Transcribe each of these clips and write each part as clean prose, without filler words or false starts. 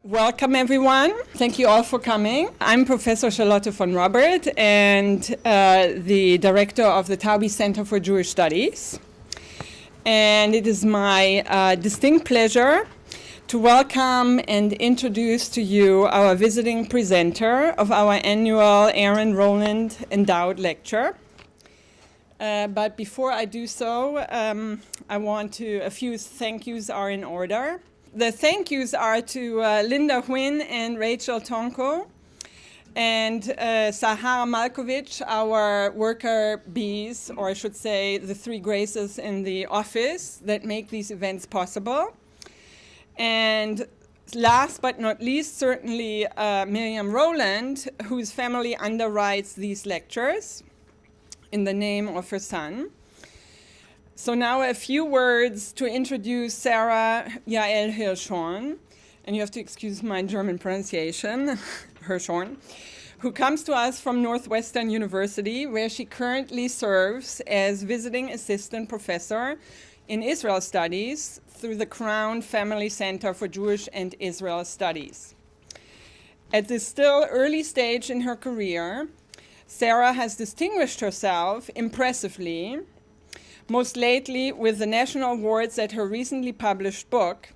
Welcome, everyone. Thank you all for coming. I'm Professor Charlotte von Robert and the director of the Taubi Center for Jewish Studies. And it is my distinct pleasure to welcome and introduce to you our visiting presenter of our annual Roland Endowed lecture. But before I do so, a few thank yous are in order. The thank yous are to Linda Huynh and Rachel Tonko and Sahara Malkovich, our worker bees, or I should say the three graces in the office that make these events possible. And last but not least, certainly Miriam Roland, whose family underwrites these lectures in the name of her son. So now a few words to introduce Sara Yael Hirschhorn, and you have to excuse my German pronunciation, Hirschhorn, who comes to us from Northwestern University, where she currently serves as visiting assistant professor in Israel Studies through the Crown Family Center for Jewish and Israel Studies. At this still early stage in her career, Sara has distinguished herself impressively, most lately with the national awards at her recently published book,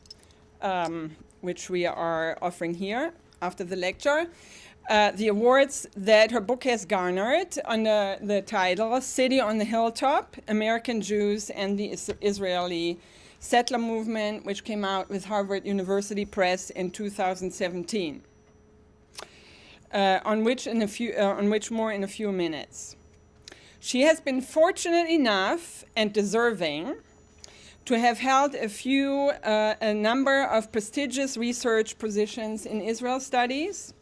which we are offering here after the lecture. The awards that her book has garnered under the title City on the Hilltop, American Jews and the Israeli Settler Movement, which came out with Harvard University Press in 2017, on which more in a few minutes. She has been fortunate enough and deserving to have held a number of prestigious research positions in Israel studies,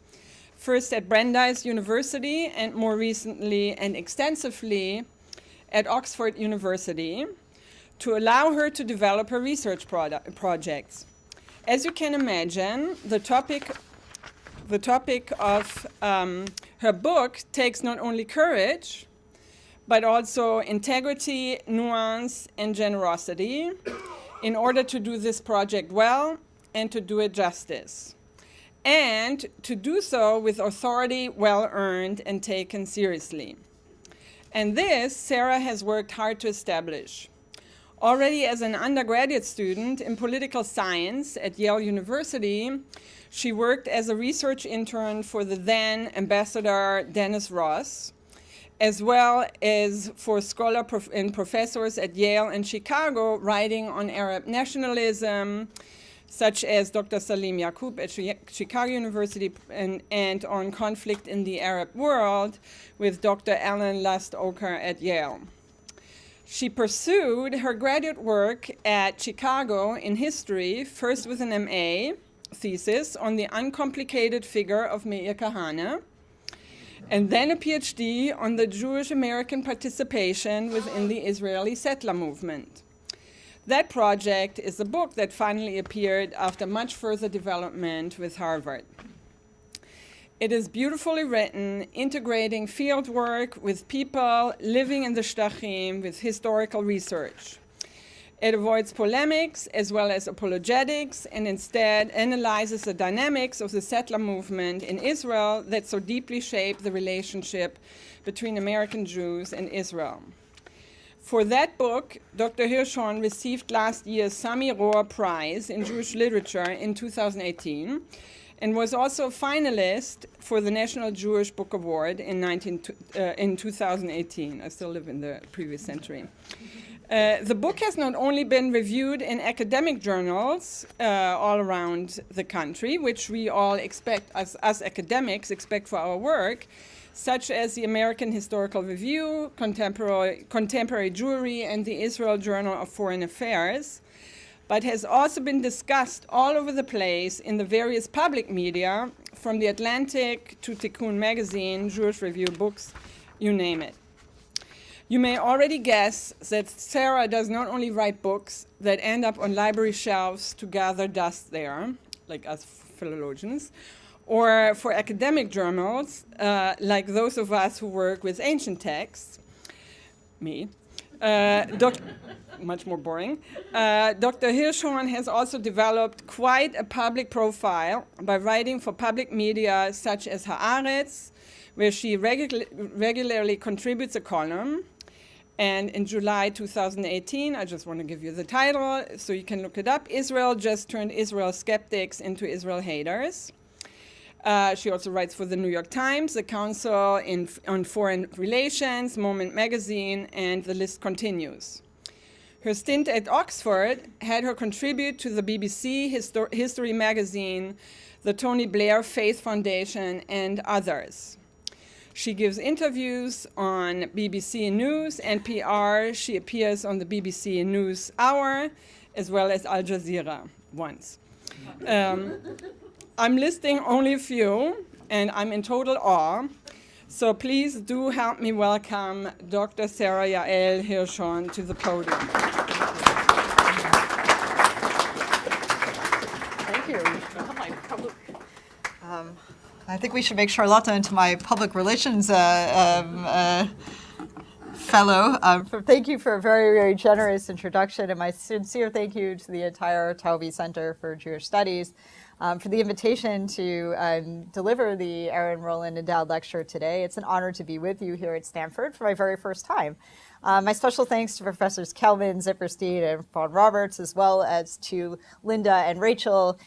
first at Brandeis University and more recently and extensively at Oxford University, to allow her to develop her research projects. As you can imagine, the topic of her book takes not only courage, but also integrity, nuance, and generosity in order to do this project well and to do it justice. And to do so with authority well earned and taken seriously. And this, Sara has worked hard to establish. Already as an undergraduate student in political science at Yale University, she worked as a research intern for the then ambassador Dennis Ross, as well as for scholars and professors at Yale and Chicago writing on Arab nationalism, such as Dr. Salim Yaqub at Chicago University, and on conflict in the Arab world with Dr. Alan Lust-Oker at Yale. She pursued her graduate work at Chicago in history, first with an MA thesis on the uncomplicated figure of Meir Kahane, and then a PhD on the Jewish-American participation within the Israeli settler movement. That project is a book that finally appeared after much further development with Harvard. It is beautifully written, integrating field work with people living in the Shtachim with historical research. It avoids polemics as well as apologetics and instead analyzes the dynamics of the settler movement in Israel that so deeply shaped the relationship between American Jews and Israel. For that book, Dr. Hirschhorn received last year's Sami Rohr Prize in Jewish Literature in 2018 and was also a finalist for the National Jewish Book Award in 2018. I still live in the previous century. The book has not only been reviewed in academic journals all around the country, which we all expect, as academics, expect for our work, such as the American Historical Review, Contemporary Jewry, and the Israel Journal of Foreign Affairs, but has also been discussed all over the place in the various public media, from The Atlantic to Tikkun Magazine, Jewish Review Books, you name it. You may already guess that Sara does not only write books that end up on library shelves to gather dust there, like us philologians, or for academic journals, like those of us who work with ancient texts, me, Much more boring. Dr. Hirschhorn has also developed quite a public profile by writing for public media such as Haaretz, where she regularly contributes a column. And in July 2018, I just want to give you the title so you can look it up, Israel just turned Israel skeptics into Israel haters. She also writes for the New York Times, the Council on Foreign Relations, Moment Magazine, and the list continues. Her stint at Oxford had her contribute to the BBC History Magazine, the Tony Blair Faith Foundation, and others. She gives interviews on BBC News, NPR. She appears on the BBC News Hour, as well as Al Jazeera once. I'm listing only a few, and I'm in total awe. So please do help me welcome Dr. Sara Yael Hirschhorn to the podium. Thank you. I think we should make Charlotta into my public relations fellow. Thank you for a very, very generous introduction, and my sincere thank you to the entire Tauvi Center for Jewish Studies for the invitation to deliver the Roland Endowed lecture today. It's an honor to be with you here at Stanford for my very first time. My special thanks to Professors Kelvin, Zipperstein, and von Roberts, as well as to Linda and Rachel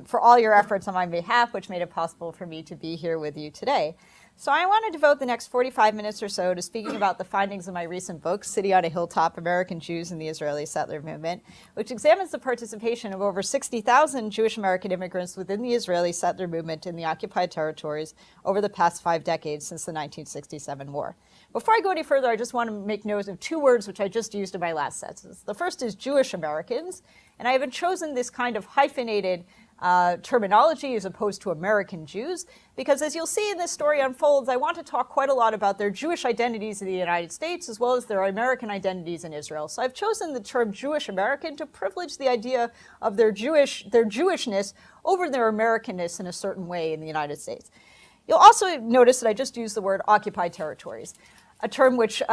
for all your efforts on my behalf, which made it possible for me to be here with you today. So I want to devote the next 45 minutes or so to speaking about the findings of my recent book, City on a Hilltop, American Jews in the Israeli Settler Movement, which examines the participation of over 60,000 Jewish American immigrants within the Israeli settler movement in the occupied territories over the past 5 decades since the 1967 war. Before I go any further, I just want to make note of 2 words which I just used in my last sentence. The first is Jewish Americans, and I have chosen this kind of hyphenated terminology as opposed to American Jews, because as you'll see in this story unfolds, I want to talk quite a lot about their Jewish identities in the United States as well as their American identities in Israel. So I've chosen the term Jewish American to privilege the idea of their Jewishness over their Americanness in a certain way in the United States. You'll also notice that I just used the word occupied territories, a term which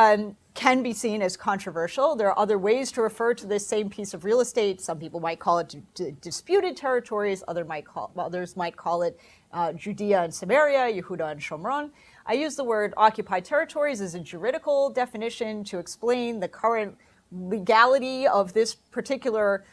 can be seen as controversial. There are other ways to refer to this same piece of real estate. Some people might call it disputed territories. Others might call it Judea and Samaria, Yehuda and Shomron. I use the word occupied territories as a juridical definition to explain the current legality of this particular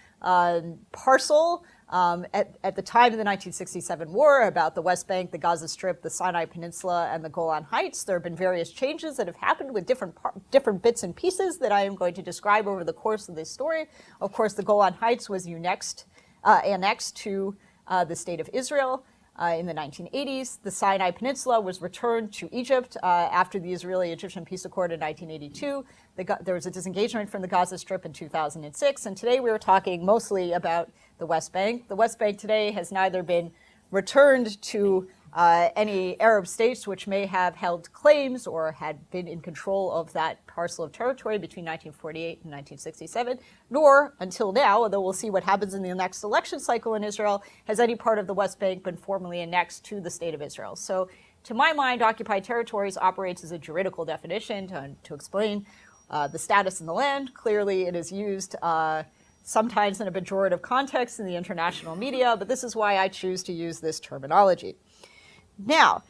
parcel at the time of the 1967 war about the West Bank, the Gaza Strip, the Sinai Peninsula, and the Golan Heights. There have been various changes that have happened with different bits and pieces that I am going to describe over the course of this story. Of course, the Golan Heights was annexed to the state of Israel in the 1980s. The Sinai Peninsula was returned to Egypt after the Israeli-Egyptian Peace Accord in 1982. There was a disengagement from the Gaza Strip in 2006, and today we were talking mostly about the West Bank. The West Bank today has neither been returned to any Arab states which may have held claims or had been in control of that parcel of territory between 1948 and 1967, nor until now, although we'll see what happens in the next election cycle in Israel, has any part of the West Bank been formally annexed to the state of Israel. So to my mind, occupied territories operates as a juridical definition to explain the status in the land. Clearly, it is used sometimes in a pejorative context in the international media, but this is why I choose to use this terminology. Now,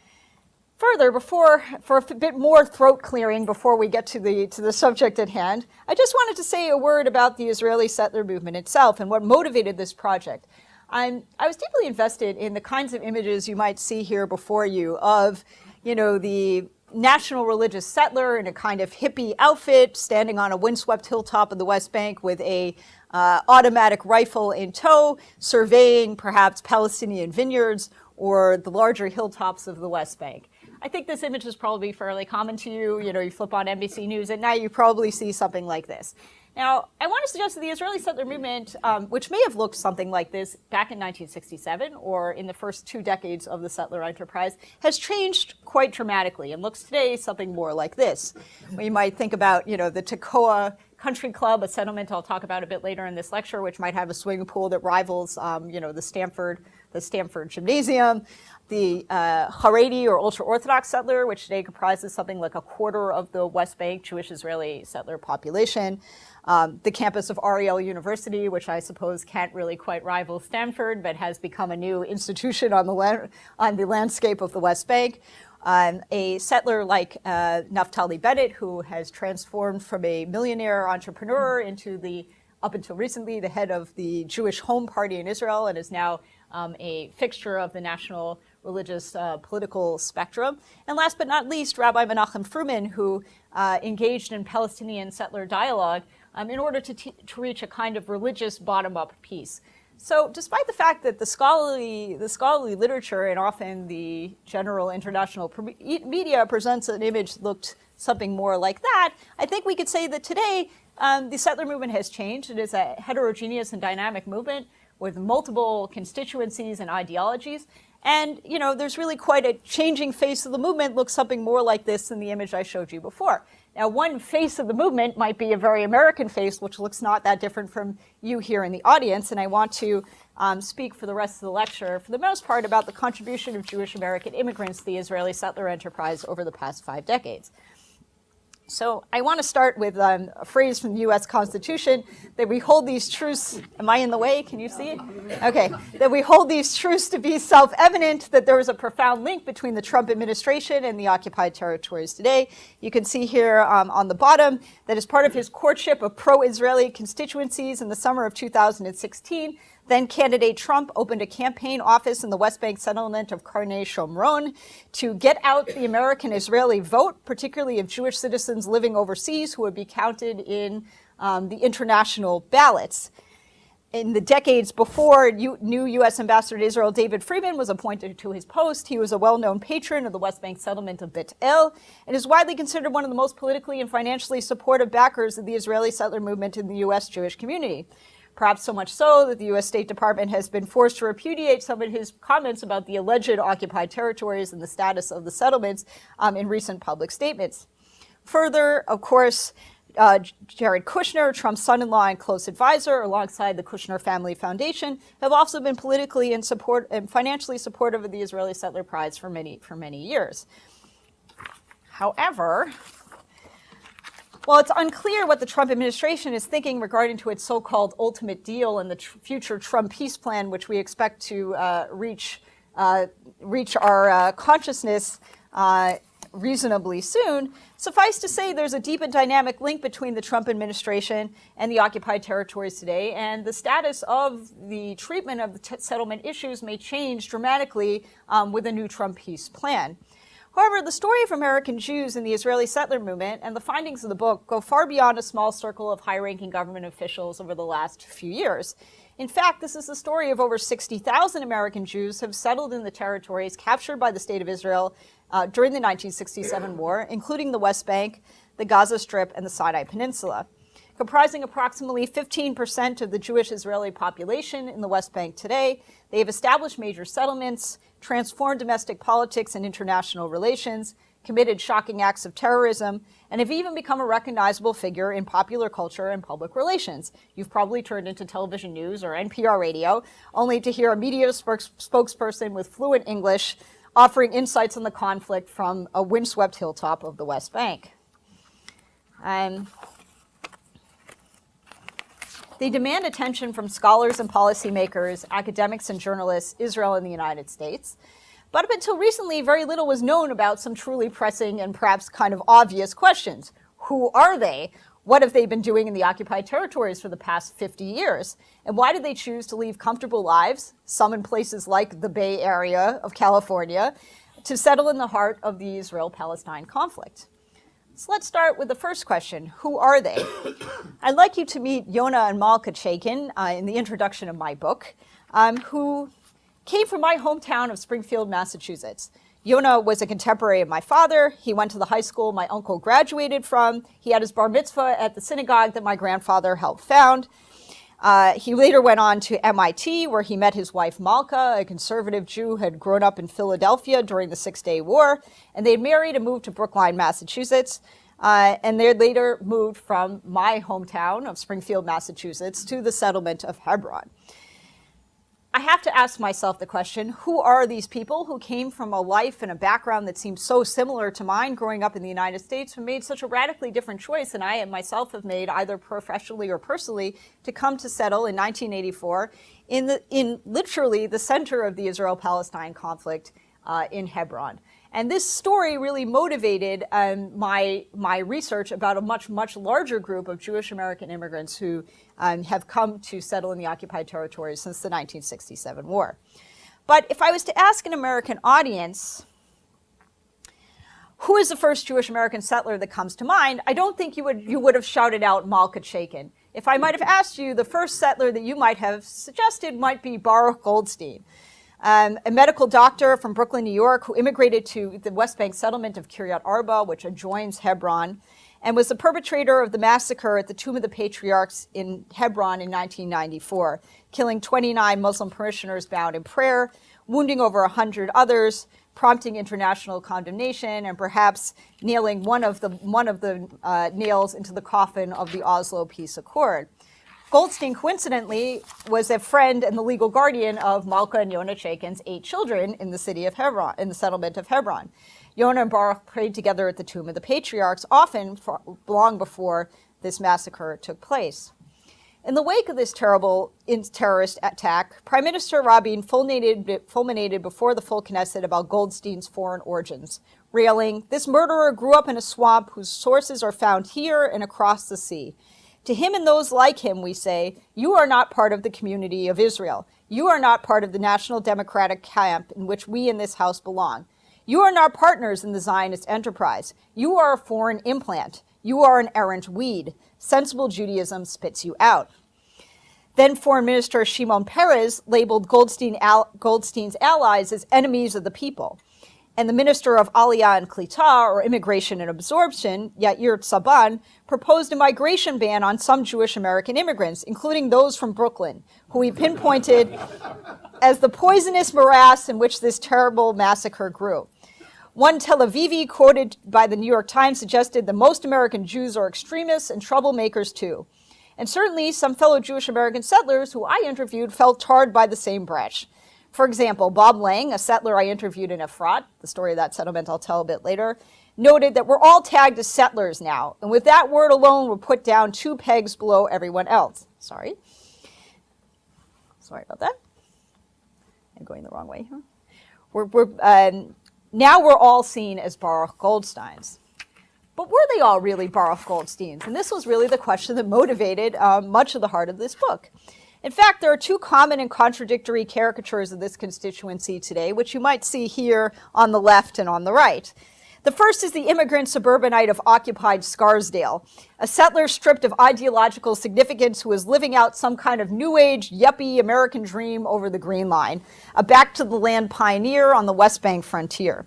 further, for a bit more throat clearing before we get to the subject at hand, I just wanted to say a word about the Israeli settler movement itself and what motivated this project. I was deeply invested in the kinds of images you might see here before you of, the national religious settler in a kind of hippie outfit standing on a windswept hilltop of the West Bank with a automatic rifle in tow, surveying perhaps Palestinian vineyards or the larger hilltops of the West Bank. I think this image is probably fairly common to you. You flip on NBC News at night, you probably see something like this. Now, I want to suggest that the Israeli settler movement, which may have looked something like this back in 1967 or in the first 2 decades of the settler enterprise, has changed quite dramatically and looks today something more like this. We might think about, the Tekoa country club, a settlement I'll talk about a bit later in this lecture, which might have a swimming pool that rivals, the Stanford Gymnasium. The Haredi or ultra-Orthodox settler, which today comprises something like a quarter of the West Bank Jewish-Israeli settler population. The campus of Ariel University, which I suppose can't really quite rival Stanford, but has become a new institution on the landscape of the West Bank. A settler like Naftali Bennett, who has transformed from a millionaire entrepreneur into up until recently, the head of the Jewish Home Party in Israel, and is now a fixture of the national religious political spectrum. And last but not least, Rabbi Menachem Fruman, who engaged in Palestinian settler dialogue in order to reach a kind of religious bottom-up peace. So despite the fact that the scholarly literature and often the general international media presents an image that looked something more like that, I think we could say that today the settler movement has changed. It is a heterogeneous and dynamic movement with multiple constituencies and ideologies. And, there's really quite a changing face of the movement, looks something more like this in the image I showed you before. Now, one face of the movement might be a very American face, which looks not that different from you here in the audience. And I want to speak for the rest of the lecture, for the most part, about the contribution of Jewish American immigrants to the Israeli settler enterprise over the past 5 decades. So I want to start with a phrase from the U.S. Constitution, that we hold these truths. Am I in the way? Can you see it? Okay. That we hold these truths to be self-evident, that there is a profound link between the Trump administration and the occupied territories today. You can see here on the bottom that as part of his courtship of pro-Israeli constituencies in the summer of 2016, then candidate Trump opened a campaign office in the West Bank settlement of Karnei Shomron to get out the American-Israeli vote, particularly of Jewish citizens living overseas who would be counted in the international ballots. In the decades before, new U.S. Ambassador to Israel David Friedman was appointed to his post. He was a well-known patron of the West Bank settlement of Bet El and is widely considered one of the most politically and financially supportive backers of the Israeli settler movement in the U.S. Jewish community. Perhaps so much so that the U.S. State Department has been forced to repudiate some of his comments about the alleged occupied territories and the status of the settlements in recent public statements. Further, of course, Jared Kushner, Trump's son-in-law and close advisor, alongside the Kushner Family Foundation, have also been politically and financially supportive of the Israeli settler prize for many years. However, while it's unclear what the Trump administration is thinking regarding to its so-called ultimate deal and the future Trump peace plan, which we expect to reach our consciousness reasonably soon, suffice to say there's a deep and dynamic link between the Trump administration and the occupied territories today, and the status of the treatment of the settlement issues may change dramatically with a new Trump peace plan. However, the story of American Jews in the Israeli settler movement and the findings of the book go far beyond a small circle of high-ranking government officials over the last few years. In fact, this is the story of over 60,000 American Jews who have settled in the territories captured by the State of Israel during the 1967 war, including the West Bank, the Gaza Strip, and the Sinai Peninsula. Comprising approximately 15% of the Jewish Israeli population in the West Bank today, they have established major settlements, transformed domestic politics and international relations, committed shocking acts of terrorism, and have even become a recognizable figure in popular culture and public relations. You've probably turned into television news or NPR radio, only to hear a media spokesperson with fluent English offering insights on the conflict from a windswept hilltop of the West Bank. They demand attention from scholars and policymakers, academics and journalists, Israel and the United States. But up until recently, very little was known about some truly pressing and perhaps kind of obvious questions. Who are they? What have they been doing in the occupied territories for the past 50 years? And why did they choose to leave comfortable lives, some in places like the Bay Area of California, to settle in the heart of the Israel-Palestine conflict? So let's start with the first question. Who are they? I'd like you to meet Yona and Malka Chaikin in the introduction of my book, who came from my hometown of Springfield, Massachusetts. Yona was a contemporary of my father. He went to the high school my uncle graduated from. He had his bar mitzvah at the synagogue that my grandfather helped found. He later went on to MIT, where he met his wife Malka, a conservative Jew who had grown up in Philadelphia during the Six-Day War, and they married and moved to Brookline, Massachusetts. And they later moved from my hometown of Springfield, Massachusetts, to the settlement of Hebron. I have to ask myself the question, who are these people who came from a life and a background that seems so similar to mine growing up in the United States, who made such a radically different choice than I myself have made, either professionally or personally, to come to settle in 1984 in literally the center of the Israel-Palestine conflict in Hebron. And this story really motivated my research about a much, much larger group of Jewish American immigrants who have come to settle in the occupied territories since the 1967 war. But if I was to ask an American audience, who is the first Jewish American settler that comes to mind, I don't think you would have shouted out Malka Chaikin. If I might have asked you, the first settler that you might have suggested might be Baruch Goldstein, a medical doctor from Brooklyn, New York, who immigrated to the West Bank settlement of Kiryat Arba, which adjoins Hebron, and was the perpetrator of the massacre at the Tomb of the Patriarchs in Hebron in 1994, killing 29 Muslim parishioners bound in prayer, wounding over 100 others, prompting international condemnation, and perhaps nailing one of the nails into the coffin of the Oslo Peace Accord. Goldstein, coincidentally, was a friend and the legal guardian of Malka and Yonah Chaikin's 8 children in the city of Hebron, in the settlement of Hebron. Yonah and Baruch prayed together at the Tomb of the Patriarchs, often long before this massacre took place. In the wake of this terrible terrorist attack, Prime Minister Rabin fulminated before the full Knesset about Goldstein's foreign origins, railing, "This murderer grew up in a swamp whose sources are found here and across the sea. To him and those like him, we say, you are not part of the community of Israel. You are not part of the national democratic camp in which we in this house belong. You are not partners in the Zionist enterprise. You are a foreign implant. You are an errant weed. Sensible Judaism spits you out." Then Foreign Minister Shimon Peres labeled Goldstein's allies as enemies of the people. And the Minister of Aliyah and Klita, or Immigration and Absorption, Yair Tzaban, proposed a migration ban on some Jewish American immigrants, including those from Brooklyn, who he pinpointed as the poisonous morass in which this terrible massacre grew. One Tel Avivi, quoted by the New York Times, suggested that most American Jews are extremists and troublemakers too. And certainly some fellow Jewish American settlers who I interviewed felt tarred by the same branch. For example, Bob Lang, a settler I interviewed in Efrat, the story of that settlement I'll tell a bit later, noted that we're all tagged as settlers now, and with that word alone, we're put down 2 pegs below everyone else. Sorry about that. I'm going the wrong way here. Now we're all seen as Baruch Goldsteins. But were they all really Baruch Goldsteins? And this was really the question that motivated much of the heart of this book. In fact, there are 2 common and contradictory caricatures of this constituency today, which you might see here on the left and on the right. The first is the immigrant suburbanite of occupied Scarsdale, a settler stripped of ideological significance who is living out some kind of new age, yuppie American dream over the Green Line, a back-to-the-land pioneer on the West Bank frontier.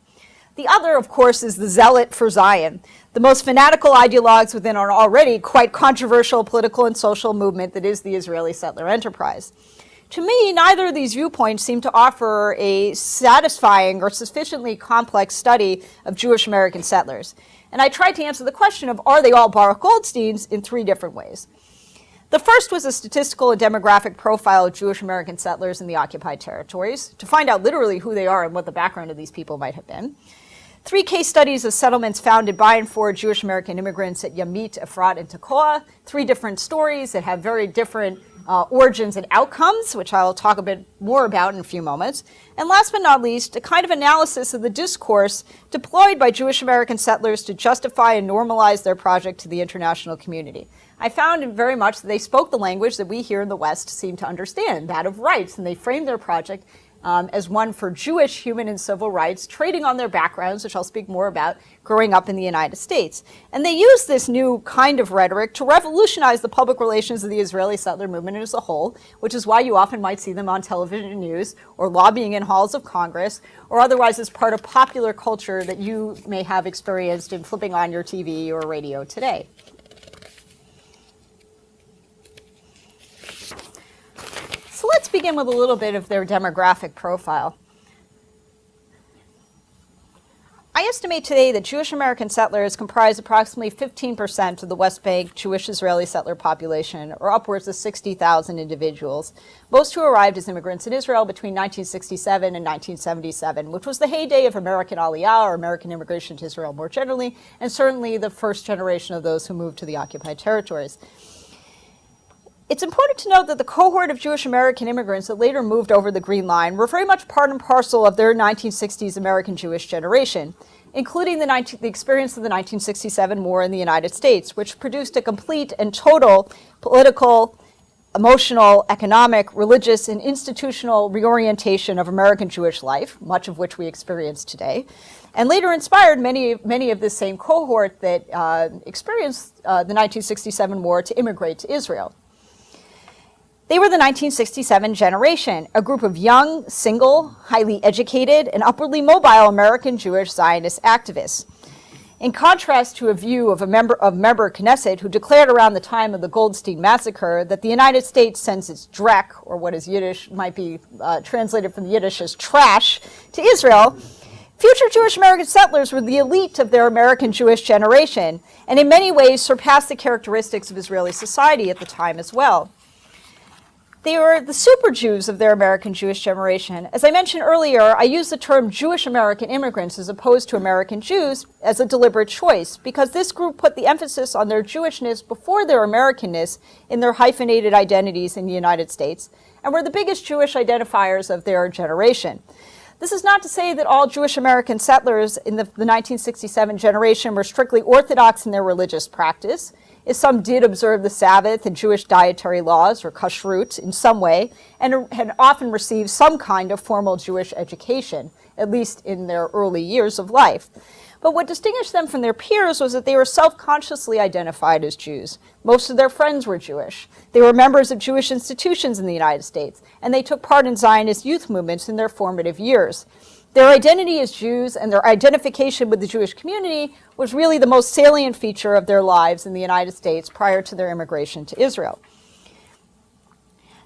The other, of course, is the zealot for Zion, the most fanatical ideologues within an already quite controversial political and social movement that is the Israeli settler enterprise. To me, neither of these viewpoints seem to offer a satisfying or sufficiently complex study of Jewish American settlers. And I tried to answer the question of, are they all Baruch Goldsteins, in 3 different ways. The first was a statistical and demographic profile of Jewish American settlers in the occupied territories, to find out literally who they are and what the background of these people might have been. 3 case studies of settlements founded by and for Jewish American immigrants at Yamit, Efrat, and Tekoa. 3 different stories that have very different origins and outcomes, which I'll talk a bit more about in a few moments. And last but not least, a kind of analysis of the discourse deployed by Jewish American settlers to justify and normalize their project to the international community. I found very much that they spoke the language that we here in the West seem to understand, that of rights, and they framed their project as one for Jewish human and civil rights, trading on their backgrounds, which I'll speak more about, growing up in the United States. And they used this new kind of rhetoric to revolutionize the public relations of the Israeli settler movement as a whole, which is why you often might see them on television news or lobbying in halls of Congress, or otherwise as part of popular culture that you may have experienced in flipping on your TV or radio today. So let's begin with a little bit of their demographic profile. I estimate today that Jewish American settlers comprise approximately 15% of the West Bank Jewish Israeli settler population, or upwards of 60,000 individuals, most who arrived as immigrants in Israel between 1967 and 1977, which was the heyday of American Aliyah, or American immigration to Israel more generally, and certainly the first generation of those who moved to the occupied territories. It's important to note that the cohort of Jewish American immigrants that later moved over the Green Line were very much part and parcel of their 1960s American Jewish generation, including the experience of the 1967 war in the United States, which produced a complete and total political, emotional, economic, religious, and institutional reorientation of American Jewish life, much of which we experience today, and later inspired many of this same cohort that experienced the 1967 war to immigrate to Israel. They were the 1967 generation, a group of young, single, highly educated, and upwardly mobile American Jewish Zionist activists. In contrast to a view of a member Knesset who declared around the time of the Goldstein massacre that the United States sends its dreck, or what is Yiddish, might be translated from the Yiddish as trash, to Israel, future Jewish American settlers were the elite of their American Jewish generation, and in many ways surpassed the characteristics of Israeli society at the time as well. They were the super Jews of their American Jewish generation. As I mentioned earlier, I use the term Jewish American immigrants as opposed to American Jews as a deliberate choice, because this group put the emphasis on their Jewishness before their Americanness in their hyphenated identities in the United States, and were the biggest Jewish identifiers of their generation. This is not to say that all Jewish American settlers in the 1967 generation were strictly orthodox in their religious practice, as some did observe the Sabbath and Jewish dietary laws, or kashrut, in some way, and had often received some kind of formal Jewish education, at least in their early years of life. But what distinguished them from their peers was that they were self-consciously identified as Jews. Most of their friends were Jewish. They were members of Jewish institutions in the United States, and they took part in Zionist youth movements in their formative years. Their identity as Jews and their identification with the Jewish community was really the most salient feature of their lives in the United States prior to their immigration to Israel.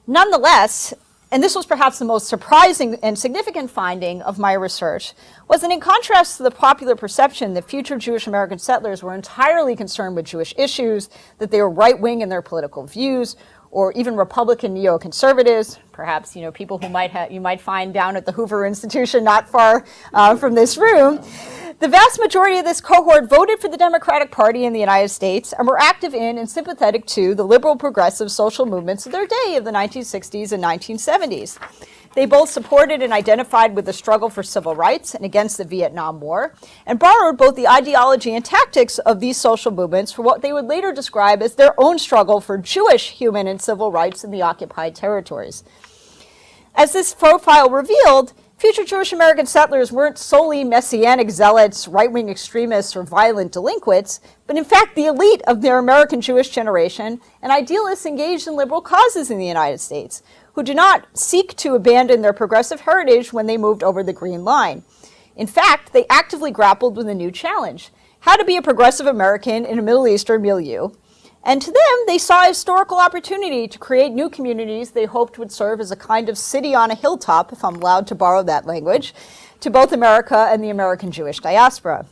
Nonetheless, and this was perhaps the most surprising and significant finding of my research, was that in contrast to the popular perception that future Jewish American settlers were entirely concerned with Jewish issues, that they were right-wing in their political views, or even Republican neoconservatives, perhaps people who you might find down at the Hoover Institution not far from this room. The vast majority of this cohort voted for the Democratic Party in the United States and were active in and sympathetic to the liberal progressive social movements of their day of the 1960s and 1970s. They both supported and identified with the struggle for civil rights and against the Vietnam War, and borrowed both the ideology and tactics of these social movements for what they would later describe as their own struggle for Jewish human and civil rights in the occupied territories. As this profile revealed, future Jewish American settlers weren't solely messianic zealots, right-wing extremists, or violent delinquents, but in fact the elite of their American Jewish generation and idealists engaged in liberal causes in the United States, who do not seek to abandon their progressive heritage when they moved over the Green Line. In fact, they actively grappled with a new challenge: how to be a progressive American in a Middle Eastern milieu. And to them, they saw a historical opportunity to create new communities they hoped would serve as a kind of city on a hilltop, if I'm allowed to borrow that language, to both America and the American Jewish diaspora.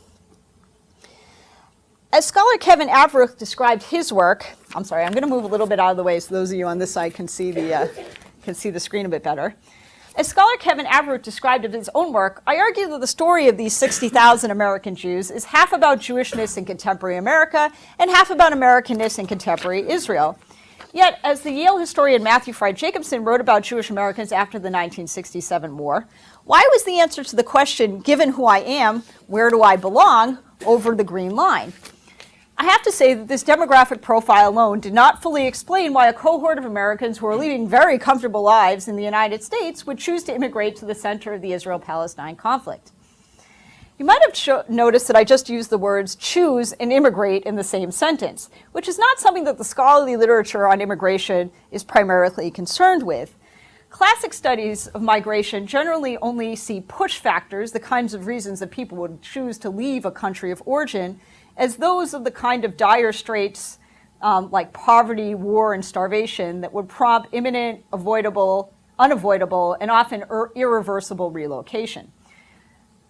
As scholar Kevin Averill described his work, I'm going to move a little bit out of the way so those of you on this side can see the screen a bit better. As scholar Kevin Averill described in his own work, I argue that the story of these 60,000 American Jews is half about Jewishness in contemporary America and half about Americanness in contemporary Israel. Yet, as the Yale historian Matthew Fried Jacobson wrote about Jewish Americans after the 1967 war, why was the answer to the question, given who I am, where do I belong, over the Green Line? I have to say that this demographic profile alone did not fully explain why a cohort of Americans who are leading very comfortable lives in the United States would choose to immigrate to the center of the Israel-Palestine conflict. You might have noticed that I just used the words choose and immigrate in the same sentence, which is not something that the scholarly literature on immigration is primarily concerned with. Classic studies of migration generally only see push factors, the kinds of reasons that people would choose to leave a country of origin, as those of the kind of dire straits like poverty, war, and starvation that would prompt imminent, unavoidable, and often irreversible relocation.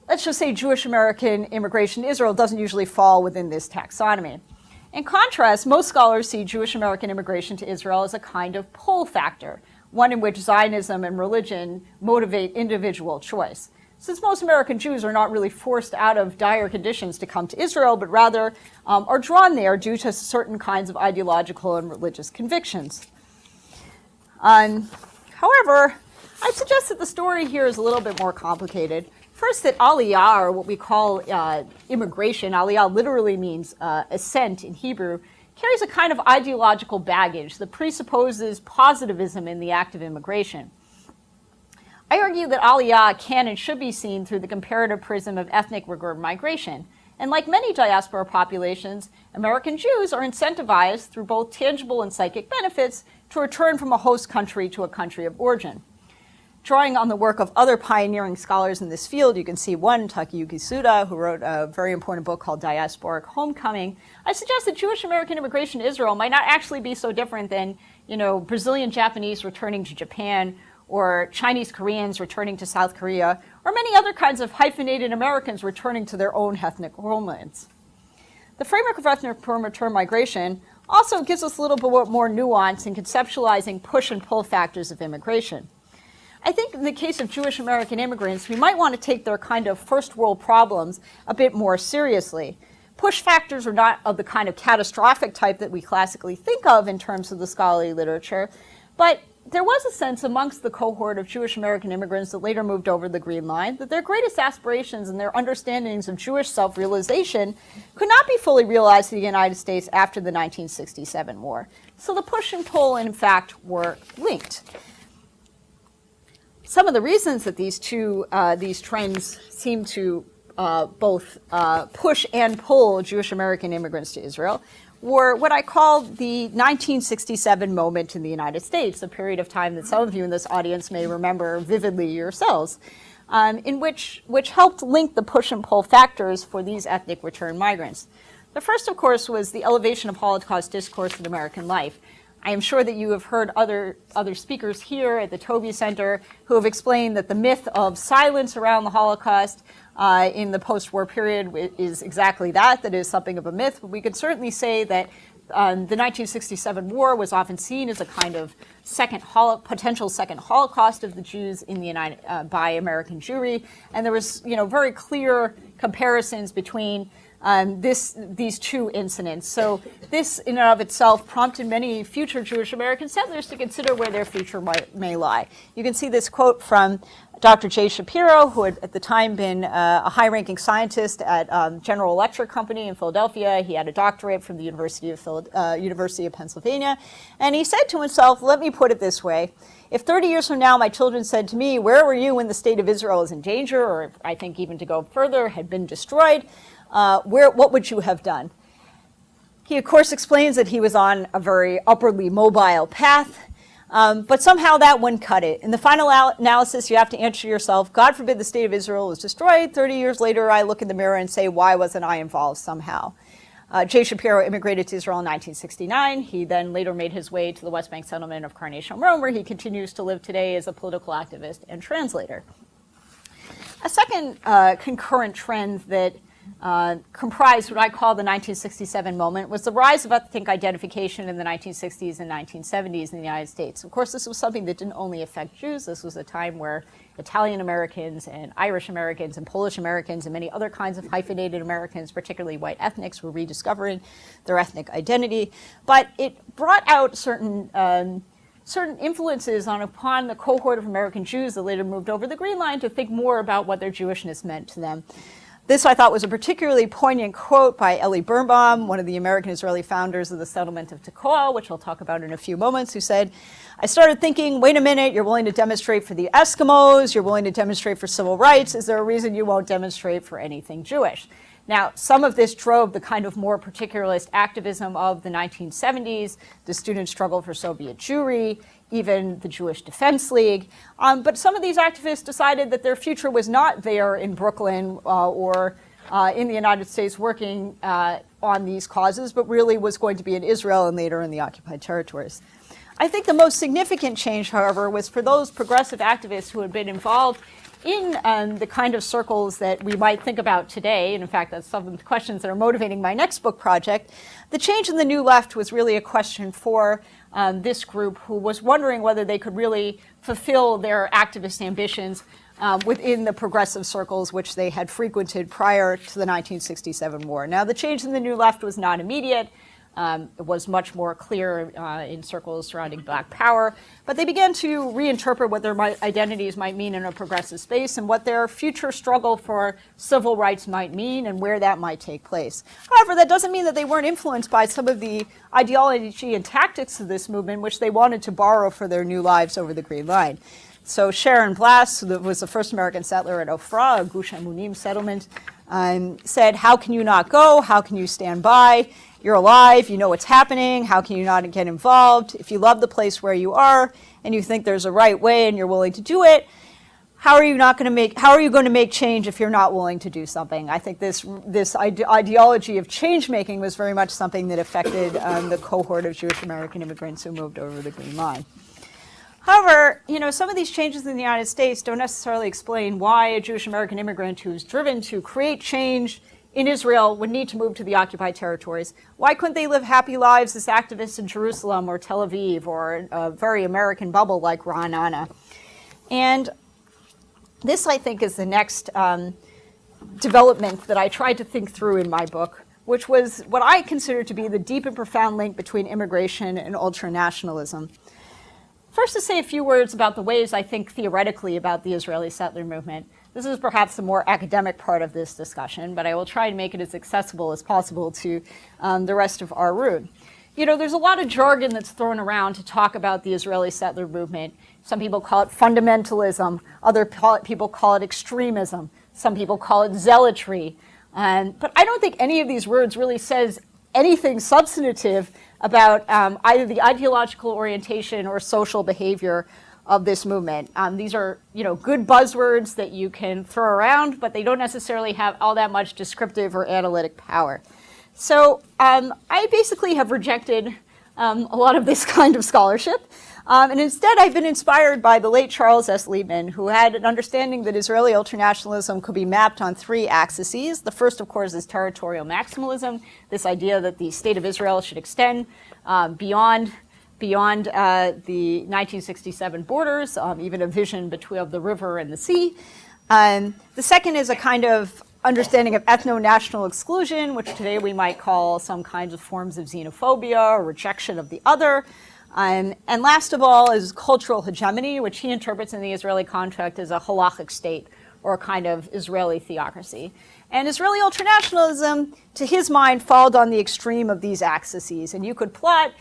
let's just say Jewish American immigration to Israel doesn't usually fall within this taxonomy. In contrast, most scholars see Jewish American immigration to Israel as a kind of pull factor, one in which Zionism and religion motivate individual choice. Since most American Jews are not really forced out of dire conditions to come to Israel, but rather are drawn there due to certain kinds of ideological and religious convictions. However, I suggest that the story here is a little bit more complicated. First, that aliyah, or what we call immigration, aliyah literally means ascent in Hebrew, carries a kind of ideological baggage that presupposes positivism in the act of immigration. I argue that aliyah can and should be seen through the comparative prism of ethnic regard migration. And like many diaspora populations, American Jews are incentivized through both tangible and psychic benefits to return from a host country to a country of origin. Drawing on the work of other pioneering scholars in this field, you can see one, Takayuki Suda, who wrote a very important book called Diasporic Homecoming. I suggest that Jewish American immigration to Israel might not actually be so different than, Brazilian Japanese returning to Japan, or Chinese Koreans returning to South Korea, or many other kinds of hyphenated Americans returning to their own ethnic homelands. The framework of ethnic return migration also gives us a little bit more nuance in conceptualizing push and pull factors of immigration. I think in the case of Jewish American immigrants, we might want to take their kind of first world problems a bit more seriously. Push factors are not of the kind of catastrophic type that we classically think of in terms of the scholarly literature, but there was a sense amongst the cohort of Jewish American immigrants that later moved over the Green Line that their greatest aspirations and their understandings of Jewish self-realization could not be fully realized in the United States after the 1967 war. So the push and pull, in fact, were linked. Some of the reasons that these trends seem to both push and pull Jewish American immigrants to Israel were what I call the 1967 moment in the United States, a period of time that some of you in this audience may remember vividly yourselves, in which helped link the push and pull factors for these ethnic return migrants. The first, of course, was the elevation of Holocaust discourse in American life. I am sure that you have heard other speakers here at the Tovey Center who have explained that the myth of silence around the Holocaust in the post-war period is exactly that. That is something of a myth. But we can certainly say that the 1967 war was often seen as a kind of potential second Holocaust of the Jews in the by American Jewry, and there was very clear comparisons between these two incidents. So this in and of itself prompted many future Jewish American settlers to consider where their future may lie. You can see this quote from Dr. Jay Shapiro, who had at the time been a high-ranking scientist at General Electric Company in Philadelphia. He had a doctorate from the University of Pennsylvania. And he said to himself, let me put it this way. If 30 years from now my children said to me, where were you when the state of Israel is in danger, or I think even to go further, had been destroyed, what would you have done? He, of course, explains that he was on a very upwardly mobile path, but somehow that wouldn't cut it. In the final analysis, you have to answer yourself, God forbid the state of Israel was destroyed. 30 years later, I look in the mirror and say, why wasn't I involved somehow? Jay Shapiro immigrated to Israel in 1969. He then later made his way to the West Bank settlement of Karnei Shomron, where he continues to live today as a political activist and translator. A second concurrent trend that comprised what I call the 1967 moment was the rise of ethnic identification in the 1960s and 1970s in the United States. Of course, this was something that didn't only affect Jews. This was a time where Italian Americans and Irish Americans and Polish Americans and many other kinds of hyphenated Americans, particularly white ethnics, were rediscovering their ethnic identity. But it brought out certain influences upon the cohort of American Jews that later moved over the Green Line to think more about what their Jewishness meant to them. This, I thought, was a particularly poignant quote by Eli Birnbaum, one of the American-Israeli founders of the settlement of Tekoa, which I'll talk about in a few moments, who said, I started thinking, wait a minute, you're willing to demonstrate for the Eskimos, you're willing to demonstrate for civil rights, is there a reason you won't demonstrate for anything Jewish? Now, some of this drove the kind of more particularist activism of the 1970s, the student struggle for Soviet Jewry, even the Jewish Defense League. But some of these activists decided that their future was not there in Brooklyn or in the United States working on these causes, but really was going to be in Israel and later in the occupied territories. I think the most significant change, however, was for those progressive activists who had been involved in the kind of circles that we might think about today, and in fact, that's some of the questions that are motivating my next book project. The change in the New Left was really a question for this group who was wondering whether they could really fulfill their activist ambitions within the progressive circles which they had frequented prior to the 1967 war. Now, the change in the New Left was not immediate. It was much more clear in circles surrounding Black power, but they began to reinterpret what their identities might mean in a progressive space and what their future struggle for civil rights might mean and where that might take place. However, that doesn't mean that they weren't influenced by some of the ideology and tactics of this movement, which they wanted to borrow for their new lives over the Green Line. So Sharon Blass, who was the first American settler at Efrat, a Gush Emunim settlement, said, "How can you not go? How can you stand by? You're alive, you know what's happening, how can you not get involved? If you love the place where you are and you think there's a right way and you're willing to do it, how are you going to make change if you're not willing to do something?" I think this ideology of change making was very much something that affected the cohort of Jewish American immigrants who moved over the Green Line. However, some of these changes in the United States don't necessarily explain why a Jewish American immigrant who's driven to create change in Israel would need to move to the occupied territories. Why couldn't they live happy lives as activists in Jerusalem or Tel Aviv or a very American bubble like Ra'anana? And this, I think, is the next development that I tried to think through in my book, which was what I consider to be the deep and profound link between immigration and ultranationalism. First, to say a few words about the ways I think theoretically about the Israeli settler movement. This is perhaps the more academic part of this discussion, but I will try and make it as accessible as possible to the rest of our room. There's a lot of jargon that's thrown around to talk about the Israeli settler movement. Some people call it fundamentalism. Other people call it extremism. Some people call it zealotry. But I don't think any of these words really says anything substantive about either the ideological orientation or social behavior of this movement. These are, good buzzwords that you can throw around, but they don't necessarily have all that much descriptive or analytic power. So I basically have rejected a lot of this kind of scholarship. And instead, I've been inspired by the late Charles S. Liebman, who had an understanding that Israeli ultranationalism could be mapped on three axes. The first, of course, is territorial maximalism, this idea that the state of Israel should extend beyond the 1967 borders, even a vision of the river and the sea. The second is a kind of understanding of ethno-national exclusion, which today we might call some kinds of forms of xenophobia or rejection of the other. And last of all is cultural hegemony, which he interprets in the Israeli context as a halachic state or a kind of Israeli theocracy. And Israeli ultranationalism, to his mind, followed on the extreme of these axes. And you could plot,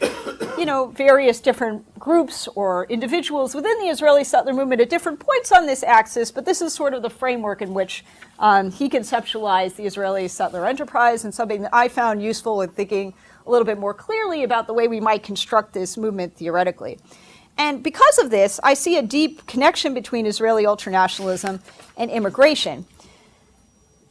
various different groups or individuals within the Israeli settler movement at different points on this axis, but this is sort of the framework in which he conceptualized the Israeli settler enterprise, and something that I found useful in thinking a little bit more clearly about the way we might construct this movement theoretically. And because of this, I see a deep connection between Israeli ultranationalism and immigration.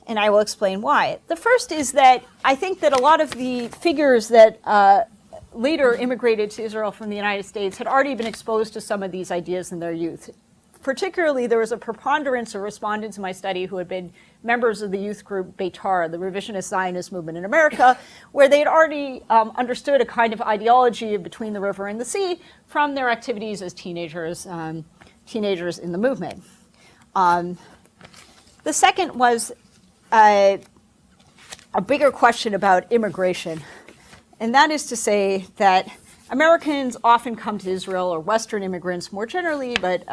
And I will explain why. The first is that I think that a lot of the figures that later immigrated to Israel from the United States had already been exposed to some of these ideas in their youth. Particularly, there was a preponderance of respondents in my study who had been members of the youth group Beitar, the revisionist Zionist movement in America, where they had already understood a kind of ideology of between the river and the sea from their activities as teenagers in the movement. The second was a bigger question about immigration, and that is to say that Americans often come to Israel, or Western immigrants more generally, but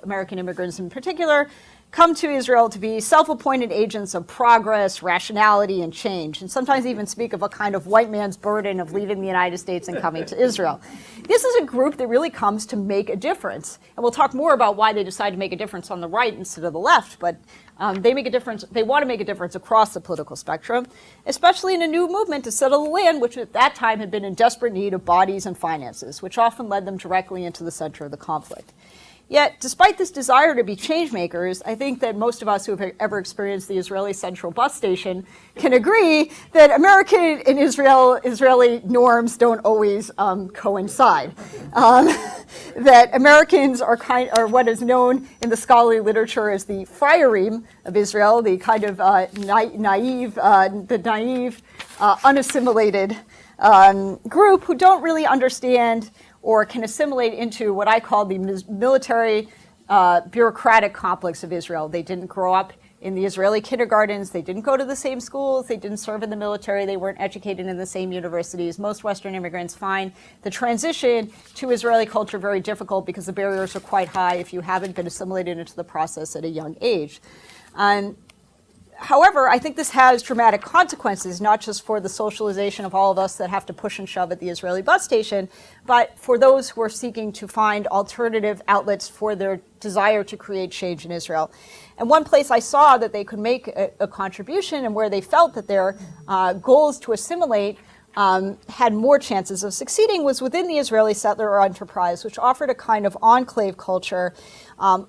American immigrants in particular, come to Israel to be self-appointed agents of progress, rationality, and change, and sometimes even speak of a kind of white man's burden of leaving the United States and coming to Israel. This is a group that really comes to make a difference, and we'll talk more about why they decide to make a difference on the right instead of the left, but they make a difference. They want to make a difference across the political spectrum, especially in a new movement to settle the land, which at that time had been in desperate need of bodies and finances, which often led them directly into the center of the conflict. Yet, despite this desire to be change makers, I think that most of us who have ever experienced the Israeli Central Bus Station can agree that American and Israeli norms don't always coincide. That Americans are what is known in the scholarly literature as the Freirim of Israel, the kind of naive, unassimilated group who don't really understand or can assimilate into what I call the military bureaucratic complex of Israel. They didn't grow up in the Israeli kindergartens. They didn't go to the same schools. They didn't serve in the military. They weren't educated in the same universities. Most Western immigrants find the transition to Israeli culture very difficult because the barriers are quite high if you haven't been assimilated into the process at a young age. However, I think this has dramatic consequences, not just for the socialization of all of us that have to push and shove at the Israeli bus station, but for those who are seeking to find alternative outlets for their desire to create change in Israel. And one place I saw that they could make a contribution and where they felt that their goals to assimilate had more chances of succeeding was within the Israeli settler enterprise, which offered a kind of enclave culture,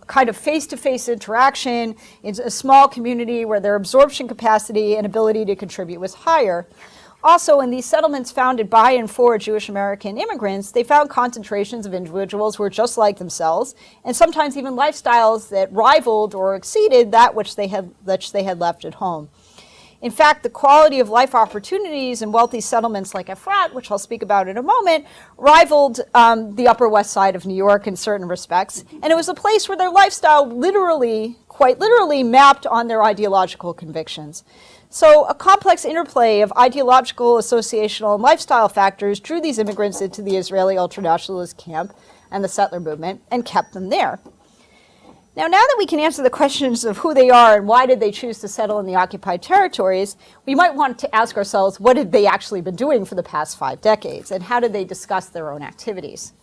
kind of face-to-face interaction in a small community where their absorption capacity and ability to contribute was higher. Also, in these settlements founded by and for Jewish American immigrants, they found concentrations of individuals who were just like themselves, and sometimes even lifestyles that rivaled or exceeded that which they had left at home. In fact, the quality of life opportunities in wealthy settlements like Efrat, which I'll speak about in a moment, rivaled the Upper West Side of New York in certain respects. And it was a place where their lifestyle quite literally mapped on their ideological convictions. So a complex interplay of ideological, associational, and lifestyle factors drew these immigrants into the Israeli ultranationalist camp and the settler movement and kept them there. Now that we can answer the questions of who they are and why did they choose to settle in the occupied territories, we might want to ask ourselves, what had they actually been doing for the past 5 decades, and how did they discuss their own activities?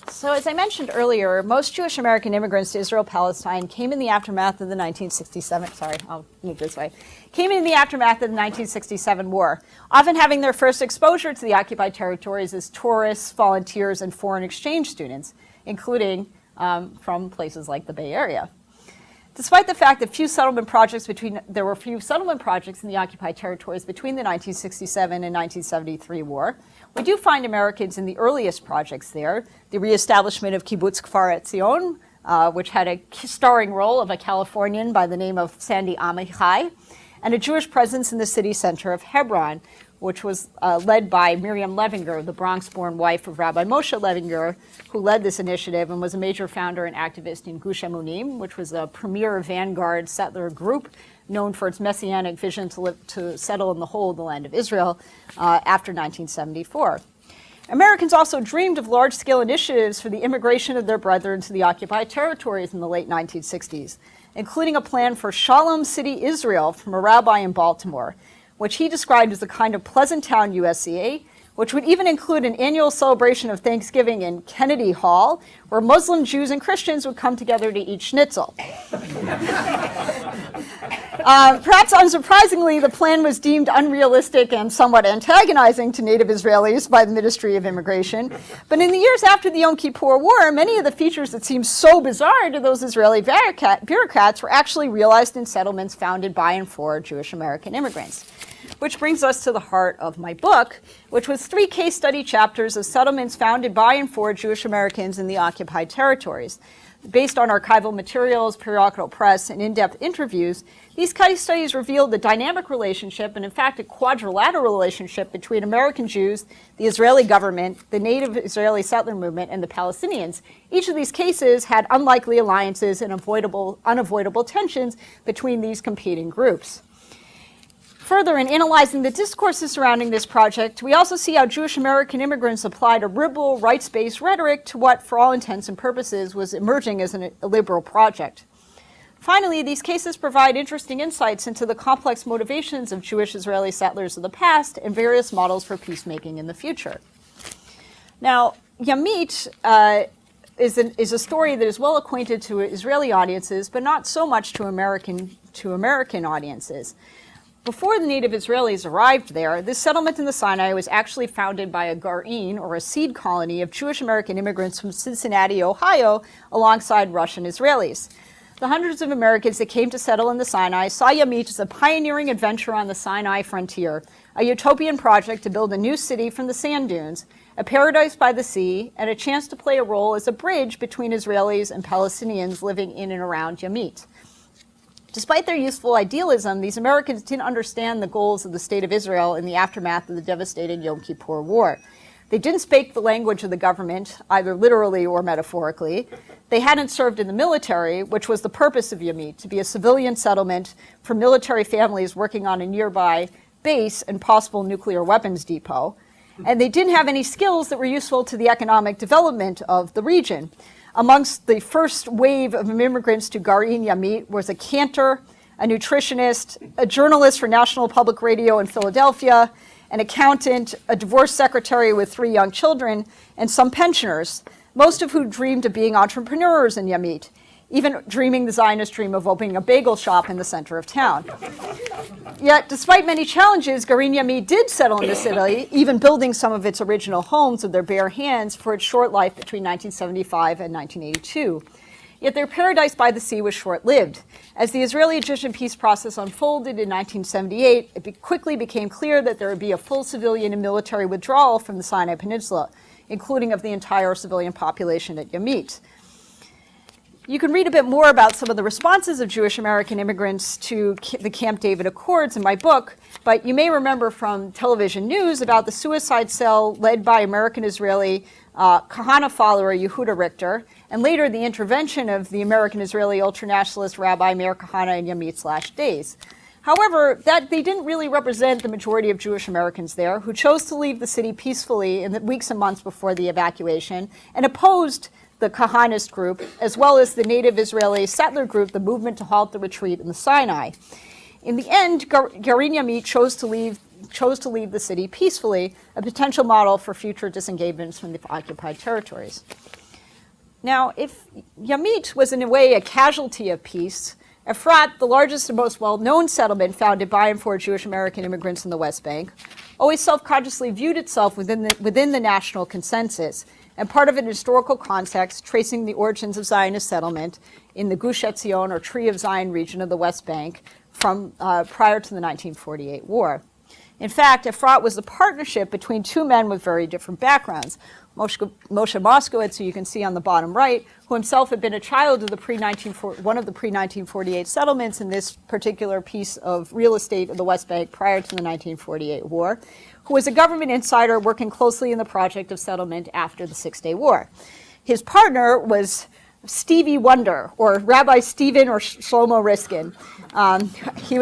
So as I mentioned earlier, most Jewish American immigrants to Israel-Palestine came in the aftermath of the 1967 war, often having their first exposure to the occupied territories as tourists, volunteers, and foreign exchange students, including from places like the Bay Area. Despite the fact that there were few settlement projects in the occupied territories between the 1967 and 1973 war, we do find Americans in the earliest projects there, the reestablishment of Kibbutz Kfar Etzion, which had a starring role of a Californian by the name of Sandy Amichai, and a Jewish presence in the city center of Hebron, which was led by Miriam Levinger, the Bronx-born wife of Rabbi Moshe Levinger, who led this initiative and was a major founder and activist in Gush Emunim, which was a premier vanguard settler group known for its messianic vision to settle in the whole of the land of Israel after 1974. Americans also dreamed of large-scale initiatives for the immigration of their brethren to the occupied territories in the late 1960s, including a plan for Shalom City, Israel, from a rabbi in Baltimore, which he described as a kind of Pleasant Town USA, which would even include an annual celebration of Thanksgiving in Kennedy Hall, where Muslim Jews and Christians would come together to eat schnitzel. Perhaps unsurprisingly, the plan was deemed unrealistic and somewhat antagonizing to native Israelis by the Ministry of Immigration. But in the years after the Yom Kippur War, many of the features that seemed so bizarre to those Israeli bureaucrats were actually realized in settlements founded by and for Jewish American immigrants. Which brings us to the heart of my book, which was 3 case study chapters of settlements founded by and for Jewish Americans in the occupied territories. Based on archival materials, periodical press, and in-depth interviews, these case studies revealed the dynamic relationship, and in fact a quadrilateral relationship between American Jews, the Israeli government, the native Israeli settler movement, and the Palestinians. Each of these cases had unlikely alliances and unavoidable tensions between these competing groups. Further, in analyzing the discourses surrounding this project, we also see how Jewish American immigrants applied a liberal, rights-based rhetoric to what, for all intents and purposes, was emerging as a liberal project. Finally, these cases provide interesting insights into the complex motivations of Jewish Israeli settlers of the past and various models for peacemaking in the future. Now, Yamit is a story that is well acquainted to Israeli audiences, but not so much to American audiences. Before the native Israelis arrived there, this settlement in the Sinai was actually founded by a garin, or a seed colony, of Jewish American immigrants from Cincinnati, Ohio, alongside Russian Israelis. The hundreds of Americans that came to settle in the Sinai saw Yamit as a pioneering adventure on the Sinai frontier, a utopian project to build a new city from the sand dunes, a paradise by the sea, and a chance to play a role as a bridge between Israelis and Palestinians living in and around Yamit. Despite their useful idealism, these Americans didn't understand the goals of the State of Israel in the aftermath of the devastating Yom Kippur War. They didn't speak the language of the government, either literally or metaphorically. They hadn't served in the military, which was the purpose of Yamit, to be a civilian settlement for military families working on a nearby base and possible nuclear weapons depot. And they didn't have any skills that were useful to the economic development of the region. Amongst the first wave of immigrants to Garin Yamit was a cantor, a nutritionist, a journalist for National Public Radio in Philadelphia, an accountant, a divorce secretary with 3 young children, and some pensioners, most of who dreamed of being entrepreneurs in Yamit, even dreaming the Zionist dream of opening a bagel shop in the center of town. Yet, despite many challenges, Garin Yamit did settle in the city, even building some of its original homes with their bare hands for its short life between 1975 and 1982. Yet their paradise by the sea was short-lived. As the Israeli-Egyptian peace process unfolded in 1978, it quickly became clear that there would be a full civilian and military withdrawal from the Sinai Peninsula, including of the entire civilian population at Yamit. You can read a bit more about some of the responses of Jewish American immigrants to the Camp David Accords in my book, but you may remember from television news about the suicide cell led by American-Israeli Kahana follower Yehuda Richter, and later the intervention of the American-Israeli ultranationalist Rabbi Meir Kahana in Yamit's last days. However, they didn't really represent the majority of Jewish Americans there, who chose to leave the city peacefully in the weeks and months before the evacuation and opposed the Kahanist group, as well as the native Israeli settler group, the Movement to Halt the Retreat in the Sinai. In the end, Garin Yamit chose to leave the city peacefully, a potential model for future disengagements from the occupied territories. Now, if Yamit was in a way a casualty of peace, Efrat, the largest and most well-known settlement founded by and for Jewish American immigrants in the West Bank, always self-consciously viewed itself within the national consensus, and part of an historical context tracing the origins of Zionist settlement in the Gush Etzion, or Tree of Zion region of the West Bank, from prior to the 1948 war. In fact, Efrat was a partnership between 2 men with very different backgrounds. Moshe Moskowitz, who you can see on the bottom right, who himself had been a child of one of the pre-1948 settlements in this particular piece of real estate of the West Bank prior to the 1948 war, who was a government insider working closely in the project of settlement after the Six-Day War. His partner was Stevie Wonder, or Rabbi Stephen or Shlomo Riskin. As he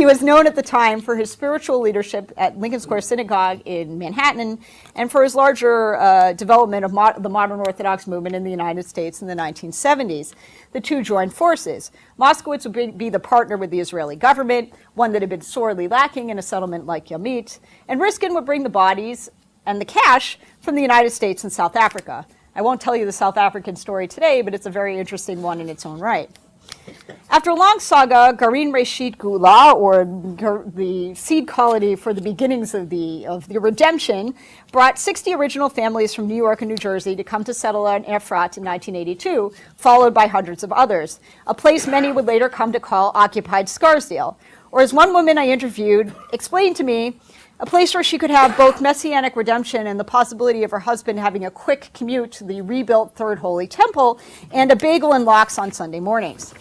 was known at the time for his spiritual leadership at Lincoln Square Synagogue in Manhattan, and for his larger development of the modern Orthodox movement in the United States in the 1970s. The 2 joined forces. Moskowitz would be the partner with the Israeli government, one that had been sorely lacking in a settlement like Yamit, and Riskin would bring the bodies and the cash from the United States and South Africa. I won't tell you the South African story today, but it's a very interesting one in its own right. After a long saga, Garin Reshit Gula, or the seed colony for the beginnings of the redemption, brought 60 original families from New York and New Jersey to come to settle on Efrat in 1982, followed by hundreds of others, a place many would later come to call occupied Scarsdale. Or as one woman I interviewed explained to me, a place where she could have both messianic redemption and the possibility of her husband having a quick commute to the rebuilt Third Holy Temple and a bagel and lox on Sunday mornings.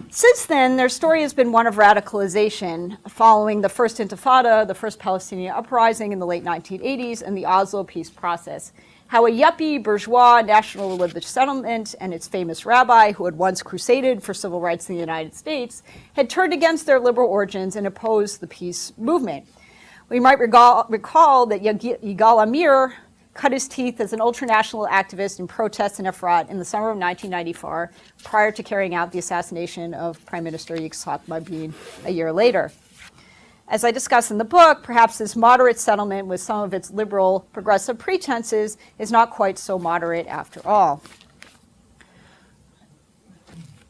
Since then, their story has been one of radicalization following the First Intifada, the First Palestinian Uprising in the late 1980s, and the Oslo peace process. How a yuppie, bourgeois, national religious settlement and its famous rabbi, who had once crusaded for civil rights in the United States, had turned against their liberal origins and opposed the peace movement. We might recall that Yigal Amir cut his teeth as an ultranational activist in protests in Efrat in the summer of 1994, prior to carrying out the assassination of Prime Minister Yitzhak Rabin a year later. As I discuss in the book, perhaps this moderate settlement with some of its liberal progressive pretenses is not quite so moderate after all.